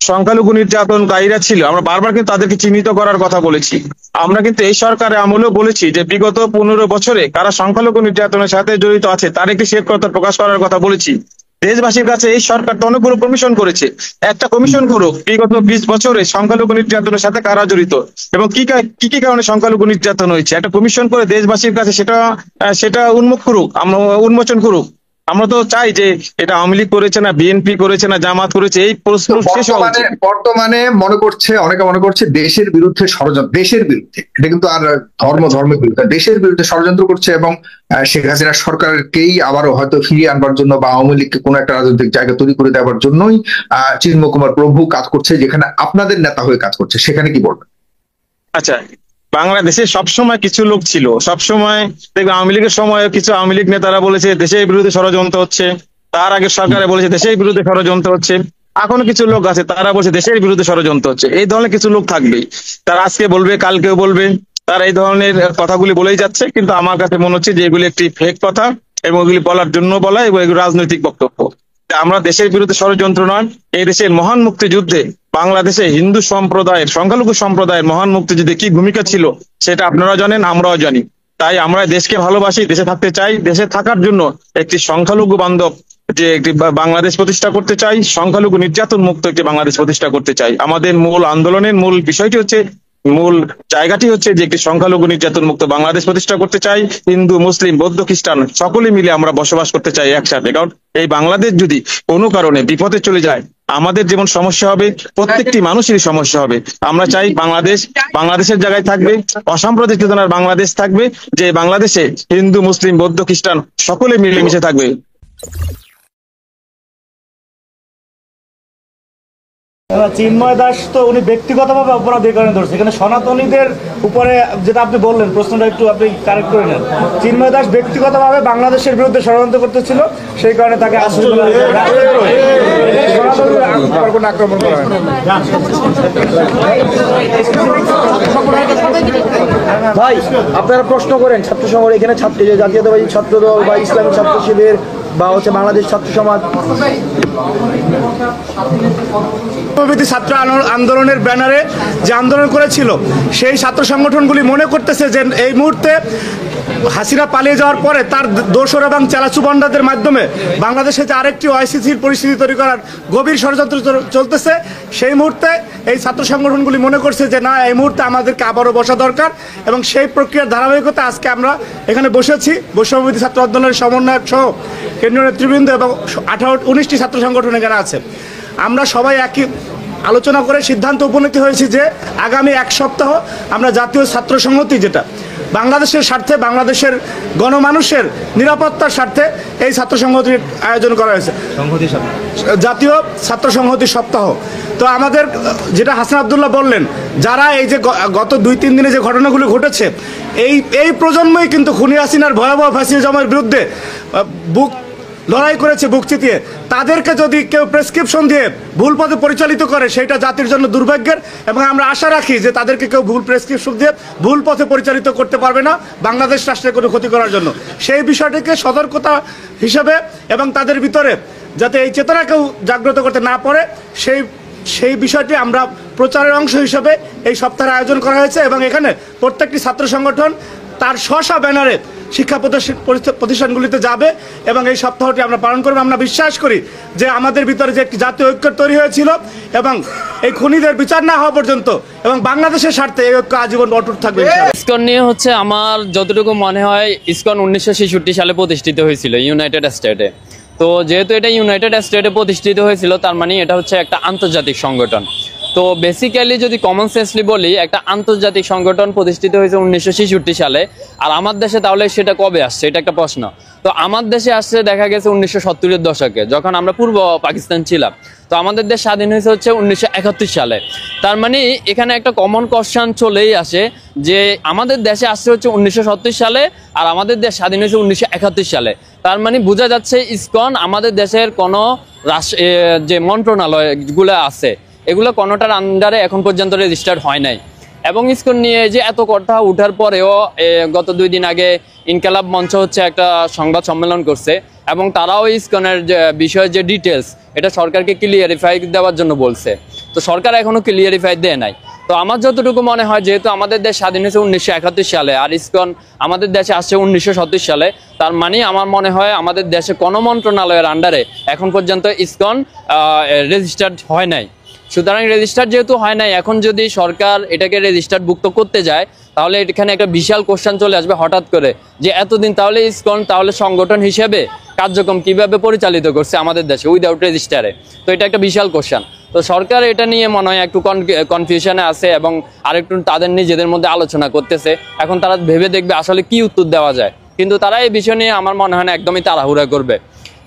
O: সংখ্যালঘু নির্যাতনকারীরা ছিল, আমরা বারবার কিন্তু তাদেরকে চিহ্নিত করার কথা বলেছি। আমরা কিন্তু এই সরকারের আমলেও বলেছি যে বিগত 15 বছরে কারা সংখ্যালঘু নির্যাতনের সাথে জড়িত আছে তার একটি শ্বেতপত্র প্রকাশ করার কথা বলেছি। দেশবাসীর কাছে এই সরকার তো অনেকগুলো কমিশন করেছে, একটা কমিশন করুক বিগত 20 বছরে সংখ্যালঘু নির্যাতনের সাথে কারা জড়িত এবং কি কি কারণে সংখ্যালঘু নির্যাতন হয়েছে, একটা কমিশন করে দেশবাসীর কাছে সেটা উন্মোচন করুক। আমরা তো চাই যে এটা আওয়ামী লীগ করেছে না, বিএনপি করেছে না, জামাত করেছে, এই প্রশ্ন শেষ হওয়া উচিত।
P: বর্তমানে অনেকে মনে করছে দেশের বিরুদ্ধে ষড়যন্ত্র, দেশের বিরুদ্ধে, এটা কিন্তু আর ধর্মের বিরুদ্ধে, দেশের বিরুদ্ধে ষড়যন্ত্র করছে এবং শেখ হাসিনা সরকারকেই আবারও হয়তো ফিরিয়ে আনবার জন্য বা আওয়ামী লীগকে কোনো একটা রাজনৈতিক জায়গা তৈরি করে দেওয়ার জন্যই চিন্ময় কুমার প্রভু কাজ করছে, যেখানে আপনাদের নেতা হয়ে কাজ করছে, সেখানে কি বলবেন?
O: আচ্ছা, বাংলাদেশে সবসময় কিছু লোক ছিল, সবসময় দেখবে আওয়ামী লীগের সময় কিছু আওয়ামী লীগ নেতারা বলেছে দেশের বিরুদ্ধে ষড়যন্ত্র হচ্ছে, তার আগে সরকারে বলেছে দেশের বিরুদ্ধে ষড়যন্ত্র হচ্ছে, এখনো কিছু লোক আছে তারা বলছে দেশের বিরুদ্ধে ষড়যন্ত্র হচ্ছে। এই ধরনের কিছু লোক থাকবেই, তারা আজকে বলবে কালকেও বলবে, তারা এই ধরনের কথাগুলি বলেই যাচ্ছে। কিন্তু আমার কাছে মনে হচ্ছে যে এগুলি একটি ফেক কথা এবং এগুলি বলার জন্য বলা এবং এগুলি রাজনৈতিক বক্তব্য। আমরা দেশের বিরুদ্ধে ষড়যন্ত্র নয়, এই দেশের মহান মুক্তিযুদ্ধে বাংলাদেশে হিন্দু সম্প্রদায়ের, সংখ্যালঘু সম্প্রদায়ের মহান মুক্তিযুদ্ধে কি ভূমিকা ছিল সেটা আপনারা জানেন, আমরাও জানি। তাই আমরা দেশকে ভালোবাসি, দেশে থাকতে চাই, দেশে থাকার জন্য একটি সংখ্যালঘু বান্ধব যে একটি বাংলাদেশ প্রতিষ্ঠা করতে চাই, সংখ্যালঘু নির্যাতন মুক্ত একটি বাংলাদেশ প্রতিষ্ঠা করতে চাই। আমাদের মূল আন্দোলনের মূল বিষয়টি হচ্ছে মূল জায়গাটি হচ্ছে যে একটি সংখ্যালঘু নির্যাতন মুক্ত বাংলাদেশ প্রতিষ্ঠা করতে চাই। হিন্দু, মুসলিম, বৌদ্ধ, খ্রিস্টান সকলে মিলে আমরা বসবাস করতে চাই একসাথে। কারণ এই বাংলাদেশ যদি কোনো কারণে বিপদে চলে যায়, আমাদের যেমন সমস্যা হবে, প্রত্যেকটি মানুষেরই সমস্যা হবে। আমরা চাই বাংলাদেশের জায়গায় থাকবে, অসাম্প্রদায়িক চেতনার বাংলাদেশ থাকবে, যে বাংলাদেশে হিন্দু, মুসলিম, বৌদ্ধ, খ্রিস্টান সকলে মিলেমিশে থাকবে।
G: চিন্ময় দাস তো উনি ব্যক্তিগতভাবে অপরাধী কারণে ধরছে, এখানে সনাতনীদের উপরে যেটা আপনি বললেন, প্রশ্নটা একটু আপনি কারেক্ট করে নেন। চিন্ময় দাস ব্যক্তিগতভাবে বাংলাদেশের বিরুদ্ধে ষড়যন্ত্র করতেছিল, সেই কারণে তাকে আক্রমণ করা হয়।
S: ভাই আপনারা প্রশ্ন করেন ছাত্র সংগঠন, এখানে ছাত্র জাতীয়তাবাদী ছাত্র দল বা ইসলামী ছাত্র শিবির বা হচ্ছে বাংলাদেশ ছাত্র সমাজ
G: ছাত্র আন্দোলনের ব্যানারে যে আন্দোলন করেছিল, সেই ছাত্র সংগঠনগুলি মনে করতেছে যে এই মুহূর্তে হাসিনা পালিয়ে যাওয়ার পরে তার দোসর এবং চালাচুবান্ডাদের মাধ্যমে বাংলাদেশে যে আরেকটি অস্থিতিশীল পরিস্থিতি তৈরি করার গভীর ষড়যন্ত্র চলতেছে, সেই মুহূর্তে এই ছাত্র সংগঠনগুলি মনে করছে যে না, এই মুহূর্তে আমাদেরকে আবারও বসা দরকার, এবং সেই প্রক্রিয়ার ধারাবাহিকতা আজকে আমরা এখানে বসেছি। বৈষম্যবিরোধী ছাত্র আন্দোলনের সমন্বয়ক সহ কেন্দ্রীয় নেতৃবৃন্দ এবং 19টি ছাত্র সংগঠন এখানে আছে। আমরা সবাই একই আলোচনা করে সিদ্ধান্ত উপনীত হয়েছি যে আগামী এক সপ্তাহ আমরা জাতীয় ছাত্র সংহতি, যেটা বাংলাদেশের স্বার্থে, বাংলাদেশের গণমানুষের নিরাপত্তার স্বার্থে এই ছাত্র সংহতির আয়োজন করা হয়েছে, জাতীয় ছাত্র সংহতি সপ্তাহ। তো আমাদের যেটা হাসান আব্দুল্লাহ বললেন, যারা এই যে গত 2-3 দিনে যে ঘটনাগুলো ঘটেছে, এই প্রজন্মই কিন্তু খুনি হাসিনার ভয়াবহ ফ্যাসিজমের বিরুদ্ধে বুক লড়াই করেছে, বুক চিতিয়ে। তাদেরকে যদি কেউ প্রেসক্রিপশন দিয়ে ভুল পথে পরিচালিত করে, সেটা জাতির জন্য দুর্ভাগ্যের, এবং আমরা আশা রাখি যে তাদেরকে কেউ ভুল প্রেসক্রিপশন দিয়ে ভুল পথে পরিচালিত করতে পারবে না বাংলাদেশ রাষ্ট্রের কোনো ক্ষতি করার জন্য। সেই বিষয়টিকে সতর্কতা হিসাবে এবং তাদের ভিতরে যাতে এই চেতনা কেউ জাগ্রত করতে না পারে, সেই বিষয়টি আমরা প্রচারের অংশ হিসাবে এই সপ্তাহের আয়োজন করা হয়েছে। এবং এখানে প্রত্যেকটি ছাত্র সংগঠন তার স্ব ব্যানারে শিক্ষা প্রতিষ্ঠানগুলিতে যাবে এবং এই সপ্তাহটি আমরা পালন করব। আমরা বিশ্বাস করি যে আমাদের ভিতরে যে একটি জাতীয় ঐক্য তৈরি হয়েছিল, এবং এই খুনিদের বিচার না হওয়া পর্যন্ত এবং বাংলাদেশের স্বার্থে এই ঐক্য আজীবন অটুট থাকবে।
F: ইসকন নিয়ে হচ্ছে আমার যতটুকু মনে হয়, ইসকন 1966 সালে প্রতিষ্ঠিত হয়েছিল ইউনাইটেড স্টেটে। তো যেহেতু এটা ইউনাইটেড স্টেটে প্রতিষ্ঠিত হয়েছিল, তার মানে এটা হচ্ছে একটা আন্তর্জাতিক সংগঠন। তো বেসিক্যালি যদি কমন সেন্সলি বলি, একটা আন্তর্জাতিক সংগঠন প্রতিষ্ঠিত হয়েছে 1966 সালে, আর আমার দেশে তাহলে সেটা কবে আসছে, এটা একটা প্রশ্ন। তো আমার দেশে আসছে দেখা গেছে 1970-এর দশকে, যখন আমরা পূর্ব পাকিস্তান ছিলাম। তো আমাদের দেশ স্বাধীন হয়েছে হচ্ছে 1971 সালে। তার মানে এখানে একটা কমন কোশ্চেন চলেই আসে যে আমাদের দেশে আসছে হচ্ছে 1970 সালে, আর আমাদের দেশ স্বাধীন হয়েছে 1971 সালে। তার মানে বোঝা যাচ্ছে ইসকন আমাদের দেশের কোনো যে মন্ত্রণালয়গুলো আছে, এগুলো কোনোটার আন্ডারে এখন পর্যন্ত রেজিস্টার্ড হয় নাই। এবং ইসকন নিয়ে যে এত কথা উঠার পরেও গত 2 দিন আগে ইনকালাব মঞ্চ হচ্ছে একটা সংবাদ সম্মেলন করছে, এবং তারাও ইসকনের বিষয়ে যে ডিটেলস, এটা সরকারকে ক্লিয়ারিফাই দেওয়ার জন্য বলছে। তো সরকার এখনো ক্লিয়ারিফাই দেয় নাই। তো আমার যতটুকু মনে হয়, যেহেতু আমাদের দেশ স্বাধীন হয়েছে 1971 সালে, আর ইসকন আমাদের দেশে আসছে 1970 সালে, তার মানে আমার মনে হয় আমাদের দেশে কোনো মন্ত্রণালয়ের আন্ডারে এখন পর্যন্ত ইসকন রেজিস্টার্ড হয় নাই। সুতরাং রেজিস্টার যেহেতু হয় নাই, এখন যদি সরকার এটাকে রেজিস্টারভুক্ত করতে যায়, তাহলে এখানে একটা বিশাল কোশ্চেন চলে আসবে হঠাৎ করে, যে এতদিন তাহলে ইসকন তাহলে সংগঠন হিসেবে কার্যক্রম কিভাবে পরিচালিত করছে আমাদের দেশে উইদাউট রেজিস্টারে। তো এটা একটা বিশাল কোশ্চেন। তো সরকার এটা নিয়ে মনে হয় একটু কনফিউশনে আছে, এবং আরেকটু তাদের নিজেদের মধ্যে আলোচনা করতেছে। এখন তারা ভেবে দেখবে আসলে কি উত্তর দেওয়া যায়, কিন্তু তারা এই বিষয় নিয়ে আমার মনে হয় না একদমই তাড়াহুড়া করবে।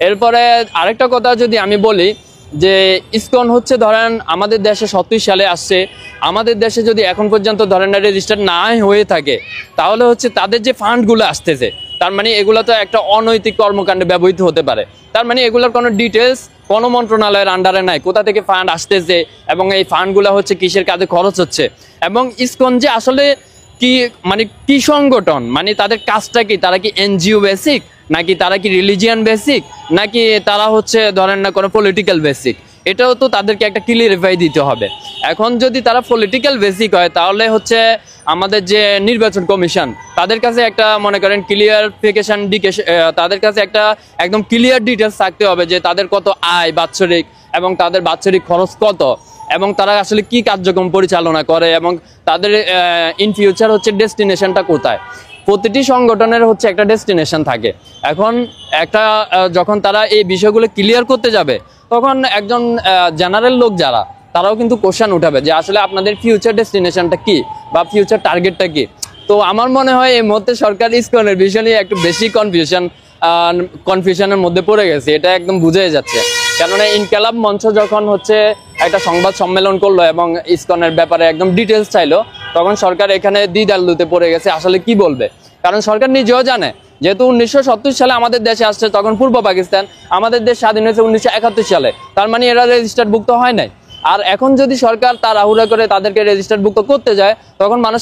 F: এরপরে আরেকটা কথা যদি আমি বলি, যে ইসকন হচ্ছে ধরেন আমাদের দেশে 70 সালে আসছে, আমাদের দেশে যদি এখন পর্যন্ত ধরেন রেজিস্টার না হয়ে থাকে, তাহলে হচ্ছে তাদের যে ফান্ডগুলো আসতেছে, তার মানে এগুলো তো একটা অনৈতিক কর্মকাণ্ডে ব্যবহৃত হতে পারে। তার মানে এগুলোর কোনো ডিটেলস কোনো মন্ত্রণালয়ের আন্ডারে নাই, কোথা থেকে ফান্ড আসতেছে এবং এই ফান্ডগুলো হচ্ছে কিসের কাজে খরচ হচ্ছে। এবং ইসকন যে আসলে কি সংগঠন, মানে তাদের কাজটা কি, তারা কি এনজিও বেসিক, নাকি তারা কি রিলিজিয়ান বেসিক, নাকি তারা হচ্ছে ধরেন না কোনো পলিটিক্যাল বেসিক, এটাও তো তাদেরকে একটা ক্লিয়ারিফাই দিতে হবে। এখন যদি তারা পলিটিক্যাল বেসিক হয়, তাহলে হচ্ছে আমাদের যে নির্বাচন কমিশন, তাদের কাছে একটা মনে করেন ক্লিয়ারিফিকেশন, তাদের কাছে একটা একদম ক্লিয়ার ডিটেলস থাকতে হবে যে তাদের কত আয় বাৎসরিক এবং তাদের বাৎসরিক খরচ কত, এবং তারা আসলে কি কার্যক্রম পরিচালনা করে এবং তাদের ইন ফিউচার হচ্ছে ডেস্টিনেশনটা কোথায়। প্রতিটি সংগঠনের হচ্ছে একটা ডেস্টিনেশন থাকে। এখন একটা যখন তারা এই বিষয়গুলো ক্লিয়ার করতে যাবে তখন একজন জেনারেল লোক যারা তারাও কিন্তু কোশ্চেন উঠাবে যে আসলে আপনাদের ফিউচার ডেস্টিনেশনটা কি বা ফিউচার টার্গেটটা কি। তো আমার মনে হয় এই মুহূর্তে সরকার ইসকনের বিষয় নিয়ে একটু বেশি কনফিউশনের মধ্যে পড়ে গেছে, এটা একদম বুঝাই যাচ্ছে। কেননা ইনকালাব মঞ্চ যখন হচ্ছে একটা সংবাদ সম্মেলন করলো এবং ইসকনের ব্যাপারে একদম ডিটেলস চাইলো, তখন সরকার এখানে দ্বিধাদ্বন্দ্বে পড়ে গেছে আসলে কি বলবে। কারণ সরকার নিজেও জানে যেহেতু 1970 সালে আমাদের দেশে আসছে, তখন পূর্ব পাকিস্তান, আমাদের দেশ স্বাধীন হয়েছে 1971 সালে, তার মানে এরা রেজিস্টার্ড ভুক্ত হয় নাই। আর এখন যদি সরকার তাড়াহুড়া করে তাদেরকে রেজিস্টার্ড ভুক্ত করতে যায় তখন মানুষ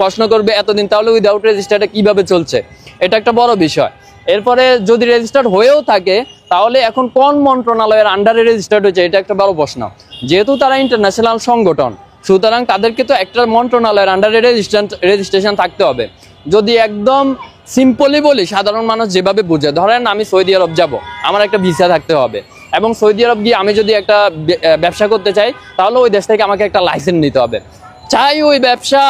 F: প্রশ্ন করবে এতদিন তাহলে উইদাউট রেজিস্টার্ডে কিভাবে চলছে, এটা একটা বড় বিষয়। এরপরে যদি রেজিস্টার্ড হয়েও থাকে তাহলে এখন কোন মন্ত্রণালয়ের আন্ডারে রেজিস্টার্ড হয়েছে, এটা একটা বড় প্রশ্ন। যেহেতু তারা ইন্টারন্যাশনাল সংগঠন সুতরাং তাদেরকে তো একটা মন্ত্রণালয়ের আন্ডারে রেজিস্ট্রেশন থাকতে হবে। যদি একদম সিম্পলি বলি, সাধারণ মানুষ যেভাবে বুঝে, ধরেন আমি সৌদি আরব যাব, আমার একটা ভিসা থাকতে হবে এবং সৌদি আরব গিয়ে আমি যদি একটা ব্যবসা করতে চাই তাহলে ওই দেশ থেকে আমাকে একটা লাইসেন্স নিতে হবে। চাই ওই ব্যবসা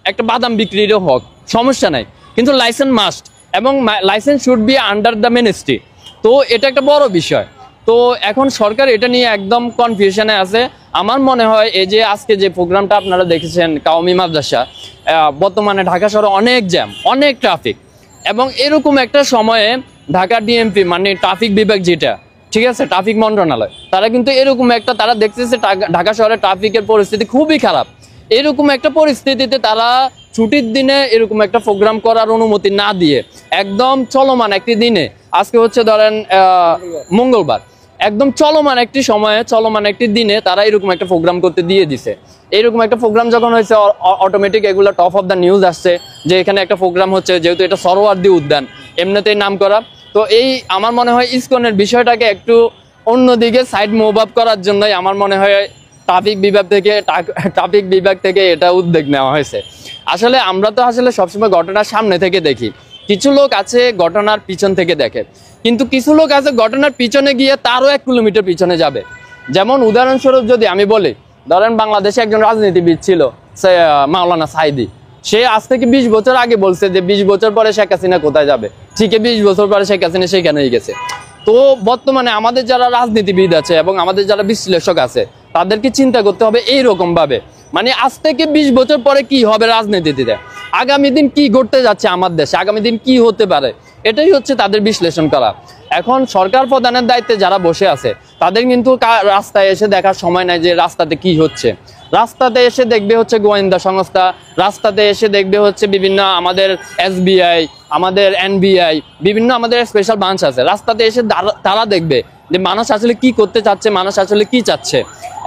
F: একটা বাদাম বিক্রিরও হোক, সমস্যা নাই, কিন্তু লাইসেন্স মাস্ট এবং licence should be under the ministry. তো এটা একটা বড় বিষয়। তো এখন সরকার এটা নিয়ে একদম কনফিউশনে আছে। আমার মনে হয় এই যে আজকে যে প্রোগ্রামটা আপনারা দেখেছেন কাওমি মাদ্রাসা, বর্তমানে ঢাকা শহরে অনেক জ্যাম, অনেক ট্রাফিক, এবং এরকম একটা সময়ে ঢাকা ডিএমপি মানে ট্রাফিক বিভাগ যেটা, ঠিক আছে, ট্রাফিক মন্ত্রণালয়, তারা কিন্তু এরকম একটা তারা দেখতেছে ঢাকা শহরে ট্রাফিকের পরিস্থিতি খুবই খারাপ। এরকম একটা পরিস্থিতিতে তারা ছুটির দিনে এরকম একটা প্রোগ্রাম করার অনুমতি না দিয়ে একদম চলমান একটি দিনে, আজকে হচ্ছে ধরেন মঙ্গলবার, একদম চলমান একটি সময়ে চলমান একটি দিনে তারা এরকম একটা প্রোগ্রাম করতে দিয়ে দিছে। এরকম একটা প্রোগ্রাম যখন হয়েছে অটোমেটিক এগুলো টপ অফ দ্য নিউজ আসছে যে এখানে একটা প্রোগ্রাম হচ্ছে, যেহেতু এটা সরোয়ার্দী উদ্যান এমনিতেই নাম করা। তো এই আমার মনে হয় ইসকনের বিষয়টাকে একটু অন্যদিকে সাইড মুভ আপ করার জন্যই আমার মনে হয় ট্রাফিক বিভাগ থেকে এটা উদ্যোগ নেওয়া হয়েছে। আসলে আমরা তো আসলে সবসময় ঘটনার সামনে থেকে দেখি, কিছু লোক আছে ঘটনার পিছন থেকে দেখে, কিন্তু কিছু লোক আছে ঘটনার পিছনে গিয়ে তারও 1 কিলোমিটার পিছনে যাবে। যেমন উদাহরণস্বরূপ যদি আমি বলি, ধরেন বাংলাদেশে একজন রাজনীতিবিদ ছিল মাওলানা সাইদি, সে আজ থেকে 20 বছর আগে বলছে যে 20 বছর পরে শেখ হাসিনা কোথায় যাবে, ঠিক 20 বছর পরে শেখ হাসিনা সেখানেই গেছে। তো বর্তমানে আমাদের যারা রাজনীতিবিদ আছে এবং আমাদের যারা বিশ্লেষক আছে তাদেরকে চিন্তা করতে হবে এইরকম ভাবে, মানে আজ থেকে 20 বছর পরে কি হবে রাজনীতিতে, আগামী দিন কি ঘটতে যাচ্ছে আমার দেশে, আগামী দিন কি হতে পারে, এটাই হচ্ছে তাদের বিশ্লেষণ করা। এখন সরকার প্রধানের দায়িত্বে যারা বসে আছে তাদের কিন্তু রাস্তায় এসে দেখার সময় নাই যে রাস্তাতে কি হচ্ছে। রাস্তাতে এসে দেখবে হচ্ছে গোয়েন্দা সংস্থা, রাস্তাতে এসে দেখবে হচ্ছে বিভিন্ন আমাদের SBI, আমাদের NBI, বিভিন্ন আমাদের স্পেশাল ব্রাঞ্চ আছে, রাস্তাতে এসে তারা দেখবে যে মানুষ আসলে কি করতে চাচ্ছে, মানুষ আসলে কি চাচ্ছে।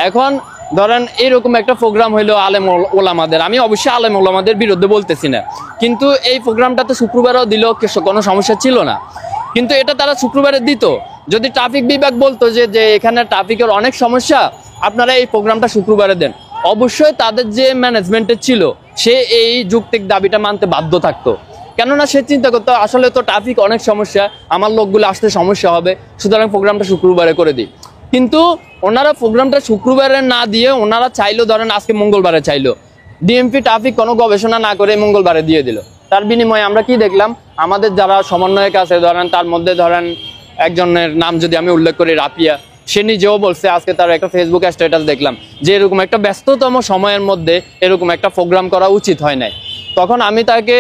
F: এখন ধরেন এরকম একটা প্রোগ্রাম হইলো আলেম ওলামাদের, আমি অবশ্যই আলেম ওলামাদের বিরুদ্ধে বলতেছি না, কিন্তু এই প্রোগ্রামটা তো শুক্রবারও দিল, কোনো সমস্যা ছিল না, কিন্তু এটা তারা শুক্রবারে দিত। যদি ট্রাফিক বিভাগ বলতো যে এখানে ট্রাফিকের অনেক সমস্যা, আপনারা এই প্রোগ্রামটা শুক্রবারে দেন, অবশ্যই তাদের যে ম্যানেজমেন্টের ছিল সে এই যৌক্তিক দাবিটা মানতে বাধ্য থাকতো। কেননা সে চিন্তা করতো আসলে তো ট্রাফিক অনেক সমস্যা, আমার লোকগুলো আসতে সমস্যা হবে, সুতরাং প্রোগ্রামটা শুক্রবারে করে দিই। কিন্তু ওনারা প্রোগ্রামটা শুক্রবারে না দিয়ে ওনারা চাইলো, ধরেন আজকে মঙ্গলবারে চাইলো, ডিএমপি ট্রাফিক কোনো গবেষণা না করে মঙ্গলবারে দিয়ে দিল। তার বিনিময়ে আমরা কি দেখলাম, আমাদের যারা সমন্বয়ক আছে, ধরেন তার মধ্যে ধরেন একজনের নাম যদি আমি উল্লেখ করি, রাপিয়া, সে নিজেও বলছে, আজকে তার একটা ফেসবুক স্ট্যাটাস দেখলাম যে এরকম একটা ব্যস্ততম সময়ের মধ্যে এরকম একটা প্রোগ্রাম করা উচিত হয় নাই। তখন আমি তাকে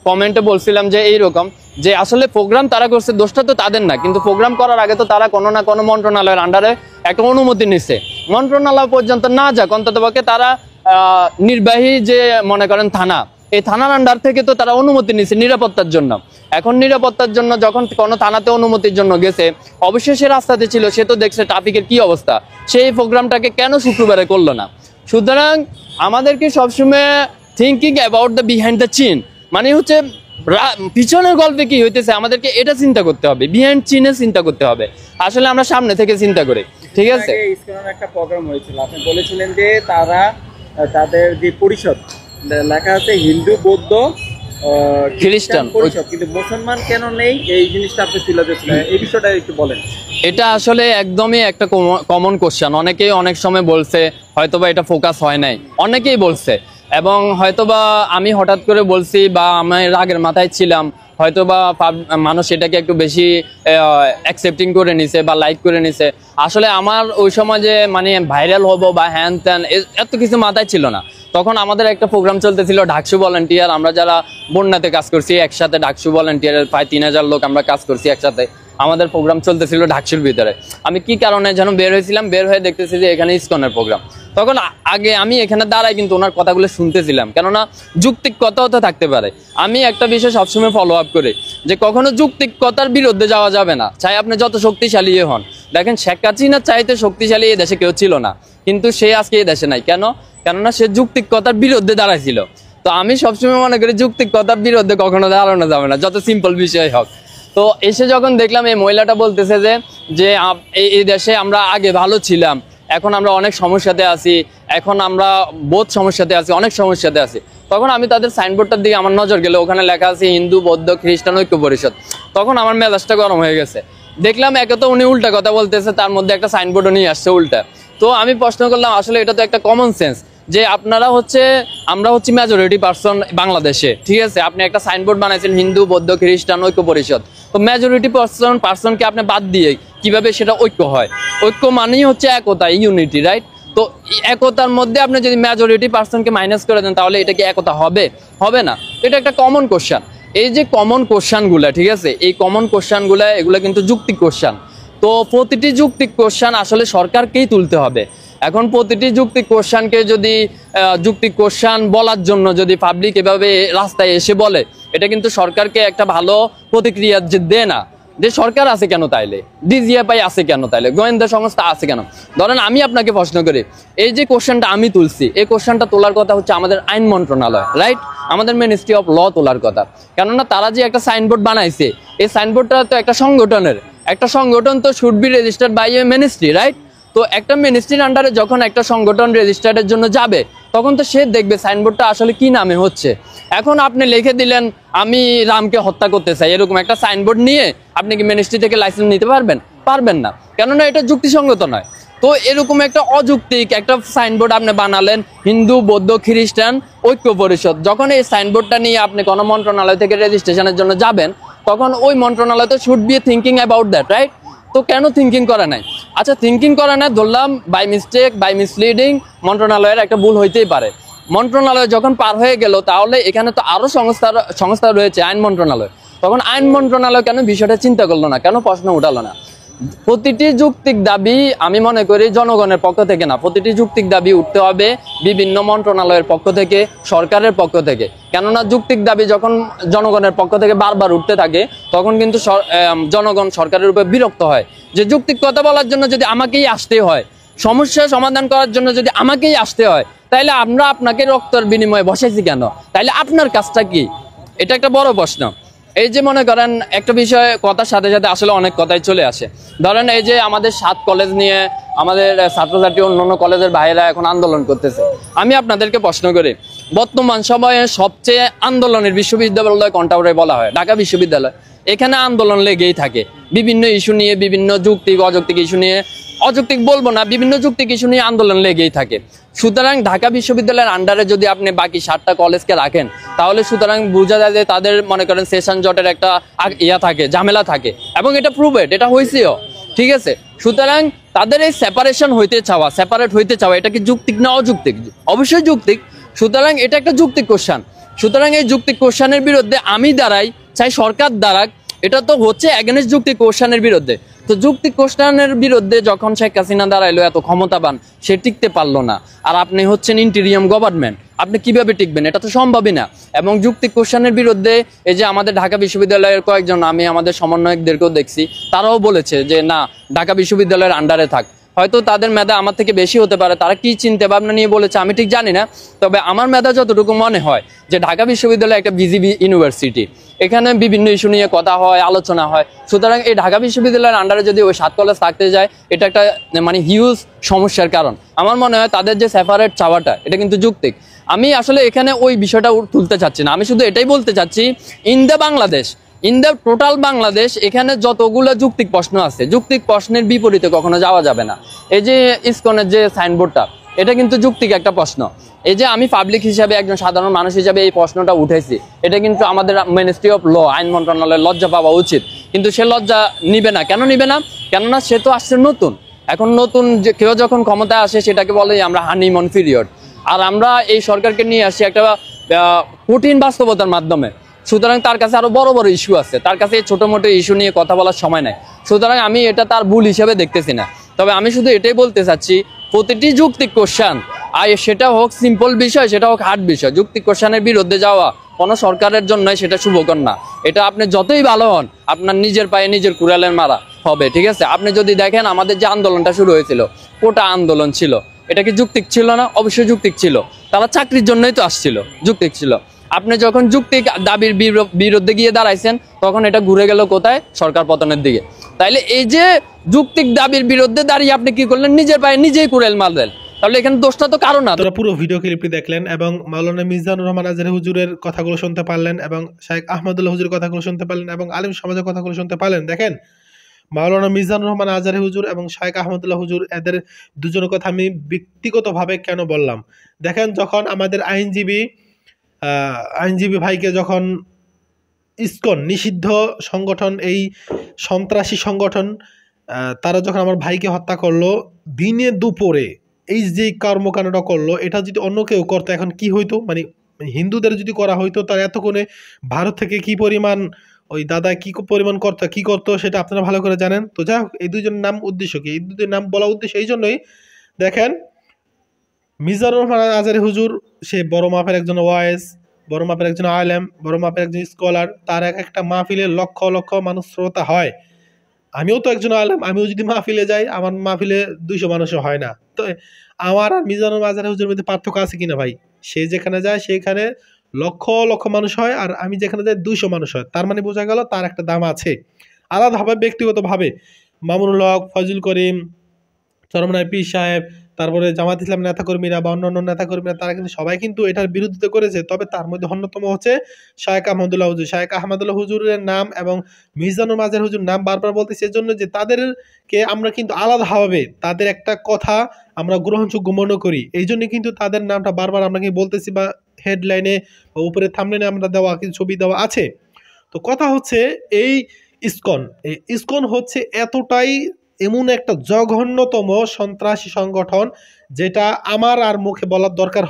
F: কমেন্টে বলছিলাম যে এইরকম যে আসলে প্রোগ্রাম তারা করছে, দোষটা তো তাদের না, কিন্তু প্রোগ্রাম করার আগে তো তারা কোনো না কোনো মন্ত্রণালয়ের আন্ডারে একটা অনুমতি নিচ্ছে, মন্ত্রণালয় পর্যন্ত না যাক অন্ততপক্ষে তারা নির্বাহী যে মনে করেন থানা, এই থানার আন্ডার থেকে তো তারা অনুমতি নিচ্ছে নিরাপত্তার জন্য। এখন নিরাপত্তার জন্য যখন কোনো থানাতে অনুমতির জন্য গেছে, অবশ্যই সে রাস্তাতে ছিল, সে তো দেখছে ট্রাফিকের কি অবস্থা, সেই প্রোগ্রামটাকে কেন শুক্রবারে করলো না। সুতরাং আমাদেরকে সবসময় thinking about the behind the চিন, মানে হচ্ছে পিছনের গল্পে কি হইতেছে আমাদেরকে এটা চিন্তা করতে হবে, বিহাইন্ড চিনে চিন্তা করতে হবে। আসলে আমরা সামনে থেকে চিন্তা করি, ঠিক আছে।
T: একটা প্রোগ্রাম হয়েছিল, আপনি বলেছিলেন যে তারা তাদের যে পরিষদ লেখা আছে হিন্দু, বৌদ্ধ, খ্রিস্টান পরিষদ, কিন্তু মুসলমান কেন নেই, এই জিনিসটা আপনি তুলে ধরেছিলেন, এই বিষয়টা একটু বলেন।
F: এটা আসলে একদমই একটা কমন কোশ্চেন। অনেকেই অনেক সময় বলছে হয়তোবা এটা ফোকাস হয় নাই, অনেকেই বলছে, এবং হয়তোবা আমি হঠাৎ করে বলছি বা আমি রাগের মাথায় ছিলাম, হয়তোবা মানুষ এটাকে একটু বেশি অ্যাকসেপ্টিং করে নিছে বা লাইক করে নিছে। আসলে আমার ওই সময় যে মানে ভাইরাল হবো বা হ্যান ত্যান এত কিছু মাথায় ছিল না। তখন আমাদের একটা প্রোগ্রাম চলতেছিল ডাকসু ভলান্টিয়ার, আমরা যারা বন্যাতে কাজ করছি একসাথে ডাকসু ভলান্টিয়ারের প্রায় 3000 লোক আমরা কাজ করছি একসাথে। আমাদের প্রোগ্রাম চলতেছিল ঢাকসুর ভিতরে। আমি কি কারণে যেন বের হয়েছিলাম, বের হয়ে দেখতেছি যে এখানে ইসকনের প্রোগ্রাম। তখন আগে আমি এখানে দাঁড়াই কিন্তু ওনার কথাগুলো শুনতেছিলাম, কেননা যৌক্তিক কথাও তো থাকতে পারে। আমি একটা বিষয় সবসময় ফলো আপ করি যে কখনো যৌক্তিক কথার বিরুদ্ধে যাওয়া যাবে না, চাই আপনি যত শক্তিশালী হন। দেখেন শেখ হাসিনার চাইতে শক্তিশালী এই দেশে কেউ ছিল না, কিন্তু সে আজকে এই দেশে নাই। কেননা সে যৌক্তিক কথার বিরুদ্ধে দাঁড়াইছিল। তো আমি সবসময় মনে করি যৌক্তিক কথার বিরুদ্ধে কখনো দাঁড়ানো যাবে না, যত সিম্পল বিষয় হোক। তো এসে যখন দেখলাম এই মহিলাটা বলতেছে যে এই দেশে আমরা আগে ভালো ছিলাম, এখন আমরা অনেক সমস্যাতে আছি, এখন আমরা বোধ সমস্যাতে আছি, অনেক সমস্যাতে আছি, তখন আমি তাদের সাইনবোর্ডটার দিকে আমার নজর গেল, ওখানে লেখা আছে হিন্দু বৌদ্ধ খ্রিস্টান ঐক্য পরিষদ। তখন আমার মেজাজটা গরম হয়ে গেছে। দেখলাম একে তো উনি উল্টা কথা বলতেছে, তার মধ্যে একটা সাইনবোর্ডও নিয়ে আসছে উল্টা। তো আমি প্রশ্ন করলাম আসলে এটা তো একটা কমন সেন্স যে আপনারা আমরা হচ্ছে মেজরিটি পার্সন বাংলাদেশে, ঠিক আছে, আপনি একটা সাইনবোর্ড বানাইছেন হিন্দু বৌদ্ধ খ্রিস্টান ঐক্য পরিষদ। তো মেজরিটি পার্সনকে আপনি বাদ দিয়ে কিভাবে সেটা ঐক্য হয়? ঐক্য মানেই হচ্ছে একতা, ইউনিটি, রাইট? তো একতার মধ্যে আপনি যদি মেজরিটি পার্সনকে মাইনাস করে দেন তাহলে এটা কি একতা হবে? হবে না। এটা একটা কমন কোশ্চেন। এই যে কমন কোশ্চেনগুলা, ঠিক আছে, এই কমন কোশ্চেনগুলা এগুলো কিন্তু যৌক্তিক কোশ্চেন। তো প্রতিটি যৌক্তিক কোশ্চেন আসলে সরকারকেই তুলতে হবে। এখন প্রতিটি যৌক্তিক কোশ্চেনকে যদি যৌক্তিক কোশ্চেন বলার জন্য যদি পাবলিক এভাবে রাস্তায় এসে বলে, এটা কিন্তু সরকারকে একটা ভালো প্রতিক্রিয়া যে দেয় না। যে সরকার আছে কেন তাইলে, ডিজিএফআই আছে কেন তাইলে, গোয়েন্দা সংস্থা আছে কেন? ধরেন আমি আপনাকে প্রশ্ন করি, এই যে কোশ্চেনটা আমি তুলছি, এই কোশ্চেনটা তোলার কথা হচ্ছে আমাদের আইন মন্ত্রণালয়, রাইট? আমাদের মিনিস্ট্রি অফ ল তোলার কথা। কেননা তারা যে একটা সাইনবোর্ড বানাইছে, এই সাইনবোর্ডটা তো একটা সংগঠনের, একটা সংগঠন তো should be registered by a ministry, right? তো একটা মিনিস্ট্রির আন্ডারে যখন একটা সংগঠন রেজিস্টার্ডের জন্য যাবে, তখন তো সে দেখবে সাইনবোর্ডটা আসলে কি নামে হচ্ছে। এখন আপনি লিখে দিলেন আমি রামকে হত্যা করতে চাই, এরকম একটা সাইনবোর্ড নিয়ে আপনি কি মিনিস্ট্রি থেকে লাইসেন্স নিতে পারবেন? পারবেন না, কেননা এটা যুক্তিসঙ্গত নয়। তো এরকম একটা অযৌক্তিক একটা সাইনবোর্ড আপনি বানালেন হিন্দু বৌদ্ধ খ্রিস্টান ঐক্য পরিষদ। যখন এই সাইনবোর্ডটা নিয়ে আপনি কোনো মন্ত্রণালয় থেকে রেজিস্ট্রেশনের জন্য যাবেন, তখন ওই মন্ত্রণালয় তো should B thinking about that, right? তো কেন থিঙ্কিং করে নাই? আচ্ছা, থিঙ্কিং করে নাই ধরলাম, বাই মিস্টেক, বাই মিসলিডিং, মন্ত্রণালয়ের একটা ভুল হইতেই পারে। মন্ত্রণালয় যখন পার হয়ে গেল, তাহলে এখানে তো আরো সংস্থা রয়েছে, আইন মন্ত্রণালয়। তখন আইন মন্ত্রণালয় কেন বিষয়টা চিন্তা করলো না, কেন প্রশ্ন উঠালো না? প্রতিটি যৌক্তিক দাবি আমি মনে করি জনগণের পক্ষ থেকে না, প্রতিটি যৌক্তিক দাবি উঠতে হবে বিভিন্ন মন্ত্রণালয়ের পক্ষ থেকে, সরকারের পক্ষ থেকে। কেননা যৌক্তিক দাবি যখন জনগণের পক্ষ থেকে বারবার উঠতে থাকে, তখন কিন্তু জনগণ সরকারের উপর বিরক্ত হয় যে যৌক্তিক কথা বলার জন্য যদি আমাকেই আসতে হয়, সমস্যা সমাধান করার জন্য যদি আমাকেই আসতে হয়, তাইলে আমরা আপনাকে রক্তের বিনিময়ে বসাইছি কেন? তাইলে আপনার কাজটা কি? এটা একটা বড় প্রশ্ন। এই যে মনে করেন একটা বিষয় কথার সাথে সাথে আসলে অনেক কথাই চলে আসে। ধরেন এই যে আমাদের 7 কলেজ নিয়ে আমাদের ছাত্রছাত্রী অন্যান্য কলেজের ভাইয়েরা এখন আন্দোলন করতেছে। আমি আপনাদেরকে প্রশ্ন করি, বর্তমান সময়ে সবচেয়ে আন্দোলনের বিশ্ববিদ্যালয় কোনটা বলা হয়? ঢাকা বিশ্ববিদ্যালয়। এখানে আন্দোলন লেগেই থাকে বিভিন্ন ইস্যু নিয়ে, বিভিন্ন যৌক্তিক অযৌক্তিক ইস্যু নিয়ে, অযৌক্তিক বলবো না, বিভিন্ন যৌক্তিক ইস্যু নিয়ে আন্দোলন লেগেই থাকে। সুতরাং ঢাকা বিশ্ববিদ্যালয়ের আন্ডারে যদি আপনি বাকি 7টা কলেজকে রাখেন, তাহলে সুতরাং বোঝা যায় যে তাদের মনে করেন সেশন জটের একটা থাকে, ঝামেলা থাকে, এবং এটা প্রুভেড, এটা হয়েছেও, ঠিক আছে? সুতরাং তাদের এই সেপারেট হইতে চাওয়া এটা কি যৌক্তিক না অযৌক্তিক? অবশ্যই যৌক্তিক। সুতরাং এটা একটা যৌক্তিক কোশ্চেন। সুতরাং এই যৌক্তিক কোশ্চেনের বিরুদ্ধে আমি দাঁড়াই, চাই সরকার দাঁড়াক, এটা তো হচ্ছে এগেইনস্ট যৌক্তিক কোশ্চেনের বিরুদ্ধে। তো যৌক্তিক কোশ্চেনের বিরুদ্ধে যখন শেখ হাসিনা দাঁড়াইলো, এত ক্ষমতাবান, সে টিকতে পারলো না। আর আপনি হচ্ছেন ইন্টেরিয়াম গভর্নমেন্ট, আপনি কিভাবে টিকবেন? এটা তো সম্ভবই না। এবং যৌক্তিক কোশ্চেনের বিরুদ্ধে এই যে আমাদের ঢাকা বিশ্ববিদ্যালয়ের কয়েকজন, আমি আমাদের সমন্বয়কদেরকেও দেখছি, তারাও বলেছে যে না, ঢাকা বিশ্ববিদ্যালয়ের আন্ডারে থাক। হয়তো তাদের মেধা আমার থেকে বেশি হতে পারে, তারা কি চিন্তা ভাবনা নিয়ে বলেছে আমি ঠিক জানি না। তবে আমার মেধা যতটুকু মনে হয় যে ঢাকা বিশ্ববিদ্যালয় একটা বিজিবি ইউনিভার্সিটি, এখানে বিভিন্ন ইস্যু নিয়ে কথা হয়, আলোচনা হয়। সুতরাং এই ঢাকা বিশ্ববিদ্যালয়ের আন্ডারে যদি ওই 7 কলেজ থাকতে যায়, এটা একটা মানে হিউজ সমস্যার কারণ। আমার মনে হয় তাদের যে সেপারেট চাওয়াটা, এটা কিন্তু যৌক্তিক। আমি আসলে এখানে ওই বিষয়টা তুলতে চাচ্ছি না, আমি শুধু এটাই বলতে চাচ্ছি, in the Bangladesh in the total Bangladesh এখানে যতগুলো যৌক্তিক প্রশ্ন আছে, যৌক্তিক প্রশ্নের বিপরীতে কখনো যাওয়া যাবে না। এই যে ইসকনের যে সাইনবোর্ডটা, এটা কিন্তু যৌক্তিক একটা প্রশ্ন। এই যে আমি পাবলিক হিসাবে, একজন সাধারণ মানুষ হিসাবে এই প্রশ্নটা উঠেছি, এটা কিন্তু আমাদের মিনিস্ট্রি অফ ল, আইন মন্ত্রণালয়ের লজ্জা পাওয়া উচিত, কিন্তু সে লজ্জা নিবে না। কেন নিবে না? কেননা সে তো আসছে নতুন। এখন নতুন যে কেউ যখন ক্ষমতায় আসে সেটাকে বলে আমরা হানিমুন পিরিয়ড, আর আমরা এই সরকারকে নিয়ে আসি একটা কঠিন বাস্তবতার মাধ্যমে। সুতরাং তার কাছে আরো বড় বড় ইস্যু আছে, তার কাছে এই ছোট মোটো ইস্যু নিয়ে কথা বলার সময় নাই। সুতরাং আমি এটা তার ভুল হিসেবে দেখতেছি না। তবে আমি শুধু এটাই বলতে চাচ্ছি, প্রতিটি যৌক্তিক কোশ্চেন, আর সেটা হোক সিম্পল বিষয়, সেটা হোক হার্ড বিষয়, যৌক্তিক কোশ্চেনের বিরুদ্ধে যাওয়া কোনো সরকারের জন্য সেটা শুভকর না। এটা আপনি যতই ভালো হন, আপনার নিজের পায়ে নিজের কুড়ালের মারা হবে, ঠিক আছে? আপনি যদি দেখেন আমাদের যে আন্দোলনটা শুরু হয়েছিল, কোটা আন্দোলন ছিল, এটা কি যৌক্তিক ছিল না? অবশ্যই যৌক্তিক ছিল। তারা চাকরির জন্যই তো আসছিল, যৌক্তিক ছিল। আপনি যখন যৌক্তিক দাবির বিরুদ্ধে গিয়ে দাঁড়াইছেন, তখন এটা ঘুরে গেল কোথায়? সরকার পতনের দিকে। তাইলে এই যে যৌক্তিক দাবির বিরুদ্ধে দাঁড়িয়ে আপনি কি করলেন? নিজের পায়ে নিজেই কুড়াল মারলেন। তাহলে এখানে দোষটা তো কারণ না।
I: তোরা পুরো ভিডিও ক্লিপটি দেখলেন এবং মাওলানা মিজানুর রহমান আজহারী হুজুরের কথাগুলো শুনতে পারলেন এবং শাইখ আহমদুল্লাহ হুজুরের কথাগুলো শুনতে পারলেন এবং আলিম সমাজের কথাগুলো শুনতে পারলেন। দেখেন, মাওলানা মিজানুর রহমান আজহারী হুজুর এবং শাইখ আহমদুল্লাহ হুজুর, এদের দুজনের কথা আমি ব্যক্তিগতভাবে কেন বললাম? দেখেন, যখন আমাদের আইনজীবী ভাইকে যখন ইসকন নিষিদ্ধ সংগঠন, এই সন্ত্রাসী সংগঠন, তারা যখন আমার ভাইকে হত্যা করলো দিনে দুপুরে, এই যে কর্মকাণ্ডটা করলো, এটা যদি অন্য কেউ করতো এখন কি হইতো? মানে হিন্দুদের যদি করা হইতো, তার এতক্ষণে ভারত থেকে কি পরিমাণ ওই দাদা কি পরিমাণ কি করতো সেটা আপনারা ভালো করে জানেন। তো যাই হোক, এই দুজনের নাম উদ্দেশ্য কি? এই দুজনের নাম বলা উদ্দেশ্য এই জন্যই, দেখেন, মিজানুর রহমান আজহারী হুজুর সে বড় মাপের একজন ওয়াইজ, বড় মাপের একজন আলেম, বড় মাপের একজন স্কলার। তার একটা মাহফিলে লক্ষ লক্ষ মানুষ শ্রোতা হয়। আমিও তো একজন আলেম, আমিও যদি মাহফিলে যাই, আমার মাহফিলে 200 মানুষও হয় না। তো আমার আর মিজানুর আজহারী হুজুরের মধ্যে পার্থক্য আছে কিনা ভাই? সে যেখানে যায় সেখানে লক্ষ লক্ষ মানুষ হয়, আর আমি যেখানে যাই 200 মানুষ হয়। তার মানে বোঝা গেল তার একটা দাম আছে। আলাদাভাবে ব্যক্তিগতভাবে মামুনুল হক, ফজল করিম, চরমনাই পীর সাহেব, তারপরে জামাত ইসলাম নেতাকর্মীরা বা অন্যান্য নেতাকর্মীরা, তারা কিন্তু সবাই কিন্তু এটার বিরোধিতা করেছে। তবে তার মধ্যে অন্যতম হচ্ছে শাইখ আহমদুল্লাহ হুজুর। শাইখ আহমদুল্লাহ হুজুরের নাম এবং মিজানুর আজহারী হুজুর নাম বারবার বলতেছি এজন্য যে তাদেরকে আমরা কিন্তু আলাদাভাবে তাদের একটা কথা আমরা গ্রহণযোগ্য মনে করি। এই জন্য কিন্তু তাদের নামটা বারবার আমরা কি বলতেছি, বা হেডলাইনে বা উপরে থাম্বনেইলে আমরা দেওয়া কিছু ছবি দেওয়া আছে। তো কথা হচ্ছে, এই ইসকন হচ্ছে এতটাই এমন একটা জঘন্যতম সন্ত্রাসী সংগঠন, যেটা আমার আর মুখে বলার দরকার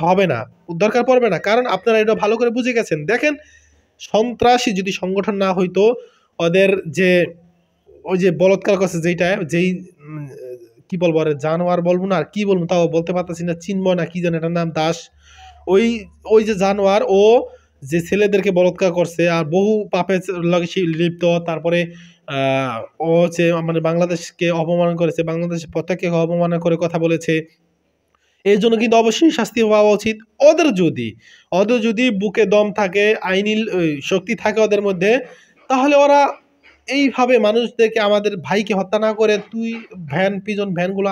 I: পড়বে না, কারণ আপনারা এটা ভালো করে বুঝে গেছেন। দেখেন, সন্ত্রাসী যদি সংগঠন না হইতো, ওদের যে ওই যে বলৎকার করছে, যেই কি বলবো, আরে জানোয়ার বলবো না, আর কি বলবো তাও বলতে পারতেছি না, চিনবো না কি জানে, এটার নাম দাস। ওই যে জানোয়ার, ও যে ছেলেদেরকে বলৎকার করছে আর বহু পাপে লিপ্ত, তারপরে ও হচ্ছে আমাদের বাংলাদেশকে অপমান করেছে, বাংলাদেশের পতাকাকে অপমান করে কথা বলেছে। এই জন্য কিন্তু অবশ্যই শাস্তি পাওয়া উচিত। ওদের যদি বুকে দম থাকে, আইনি শক্তি থাকে ওদের মধ্যে, তাহলে ওরা এইভাবে মানুষদেরকে, আমাদের ভাইকে হত্যা না করে, তুই ভ্যানগুলো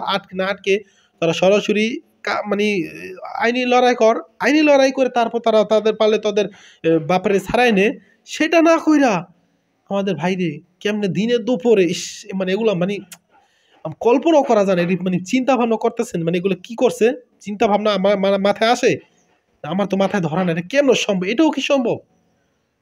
I: আটকে তারা সরাসরি মানে আইনি লড়াই করে তারপর তারা তাদের পারলে তাদের বাপারে ছাড়াই নে, সেটা না কইরা আমাদের ভাইরে কেমনে দিনে দুপুরে, মানে এগুলো মানে কল্পনাও করা যায় না। মানে চিন্তা ভাবনা করতেছেন, মানে এগুলো কি করছে, চিন্তা ভাবনা আমার মাথায় আসে? আমার তো মাথায় ধরা না, এটা কেমন সম্ভব? এটাও কি সম্ভব?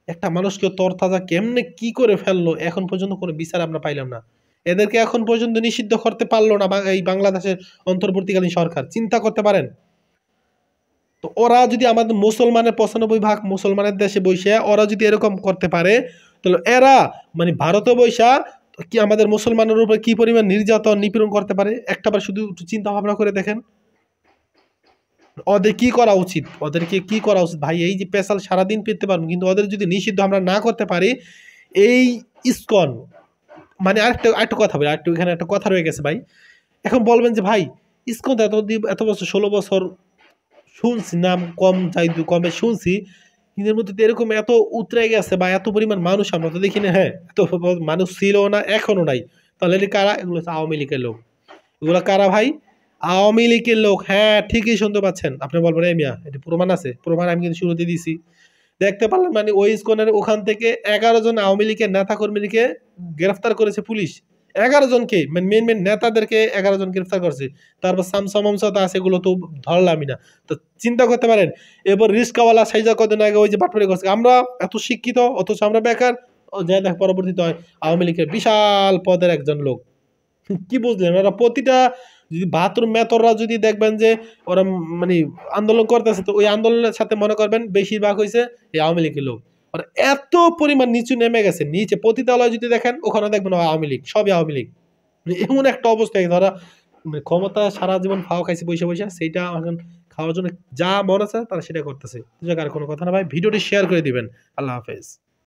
I: একটা মানুষকে তরতাজা কেমনে কি করে ফেললো, এখন পর্যন্ত কোনো বিচার আমরা পাইলাম না। এদেরকে এখন পর্যন্ত নিষিদ্ধ করতে পারলো না এই বাংলাদেশের অন্তর্বর্তীকালীন সরকার। চিন্তা করতে পারেন? তো ওরা যদি আমাদের মুসলমানের 95% মুসলমানের দেশে বসে ওরা যদি এরকম করতে পারে, তাহলে এরা মানে ভারতে বসে কি আমাদের মুসলমানের উপর কি পরিমাণ নির্যাতন নিপীড়ন করতে পারে, একটাবার শুধু চিন্তা ভাবনা করে দেখেন। ওদের কি করা উচিত? ভাই? এই যে পেশাল সারাদিন পেতে পারবো, কিন্তু ওদের যদি নিষিদ্ধ আমরা না করতে পারি, এই ইসকন মানে আরেকটা কথা বলি, এখানে একটা কথা রয়ে গেছে ভাই। এখন বলবেন যে ভাই, ইসকন এত বছর 16 বছর শুনছি, নাম কমে শুনছি, কিন্তু এর মধ্যে এরকম এত উতরে গেছে বা এত পরিমাণ মানুষ আমরা তো দেখি না। হ্যাঁ, এত মানুষ ছিল না, এখনো নাই। তাহলে কারা? এগুলো হচ্ছে আওয়ামী লীগের লোক। এগুলো কারা ভাই? আওয়ামী লীগের লোক। হ্যাঁ, ঠিকই শুনতে পাচ্ছেন। আপনি বলবেন এই মিয়া, এটা প্রমাণ আছে? প্রমাণ আমি কিন্তু শুরুতে দিছি। দেখতে পারলেন মানে ওই ইসকনের ওখান থেকে 11 জন আওয়ামী লীগের নেতা কর্মীকে গ্রেফতার করেছে পুলিশ। 11 জনকে মানে মেন নেতাদেরকে 11 জন গ্রেফতার করছে। তারপর সামসামসা আছে, এগুলো তো ধরলামই না। তো চিন্তা করতে পারেন, এবার রিস্কাওয়ালা সাইজা কদিন আগে ওই যে বাটপারি করছে। আমরা এত শিক্ষিত অথচ আমরা বেকার। যা দেখ পরবর্তীতে হয় আওয়ামী লীগের বিশাল পদের একজন লোক। কি বুঝলেন? ওরা প্রতিটা যদি 72 মেতররা যদি দেখবেন যে ওরা মানে আন্দোলন করতেছে, তো ওই আন্দোলনের সাথে মনে করবেন বেশিরভাগ হয়েছে এই আওয়ামী লীগের লোক। ওরা এত পরিমাণ নিচু নেমে গেছে, নিচে পতিতালয় যদি দেখেন ওখানে দেখবেন আওয়ামী লীগ, সবই আওয়ামী লীগ। এমন একটা অবস্থা, ধরা ক্ষমতা সারা জীবন খাওয়া খাইছে বসে বসে, সেইটা এখন খাওয়ার জন্য যা মন আছে তারা সেটা করতেছে। আর কোনো কথা না ভাই, ভিডিওটি শেয়ার করে দিবেন। আল্লাহ হাফেজ।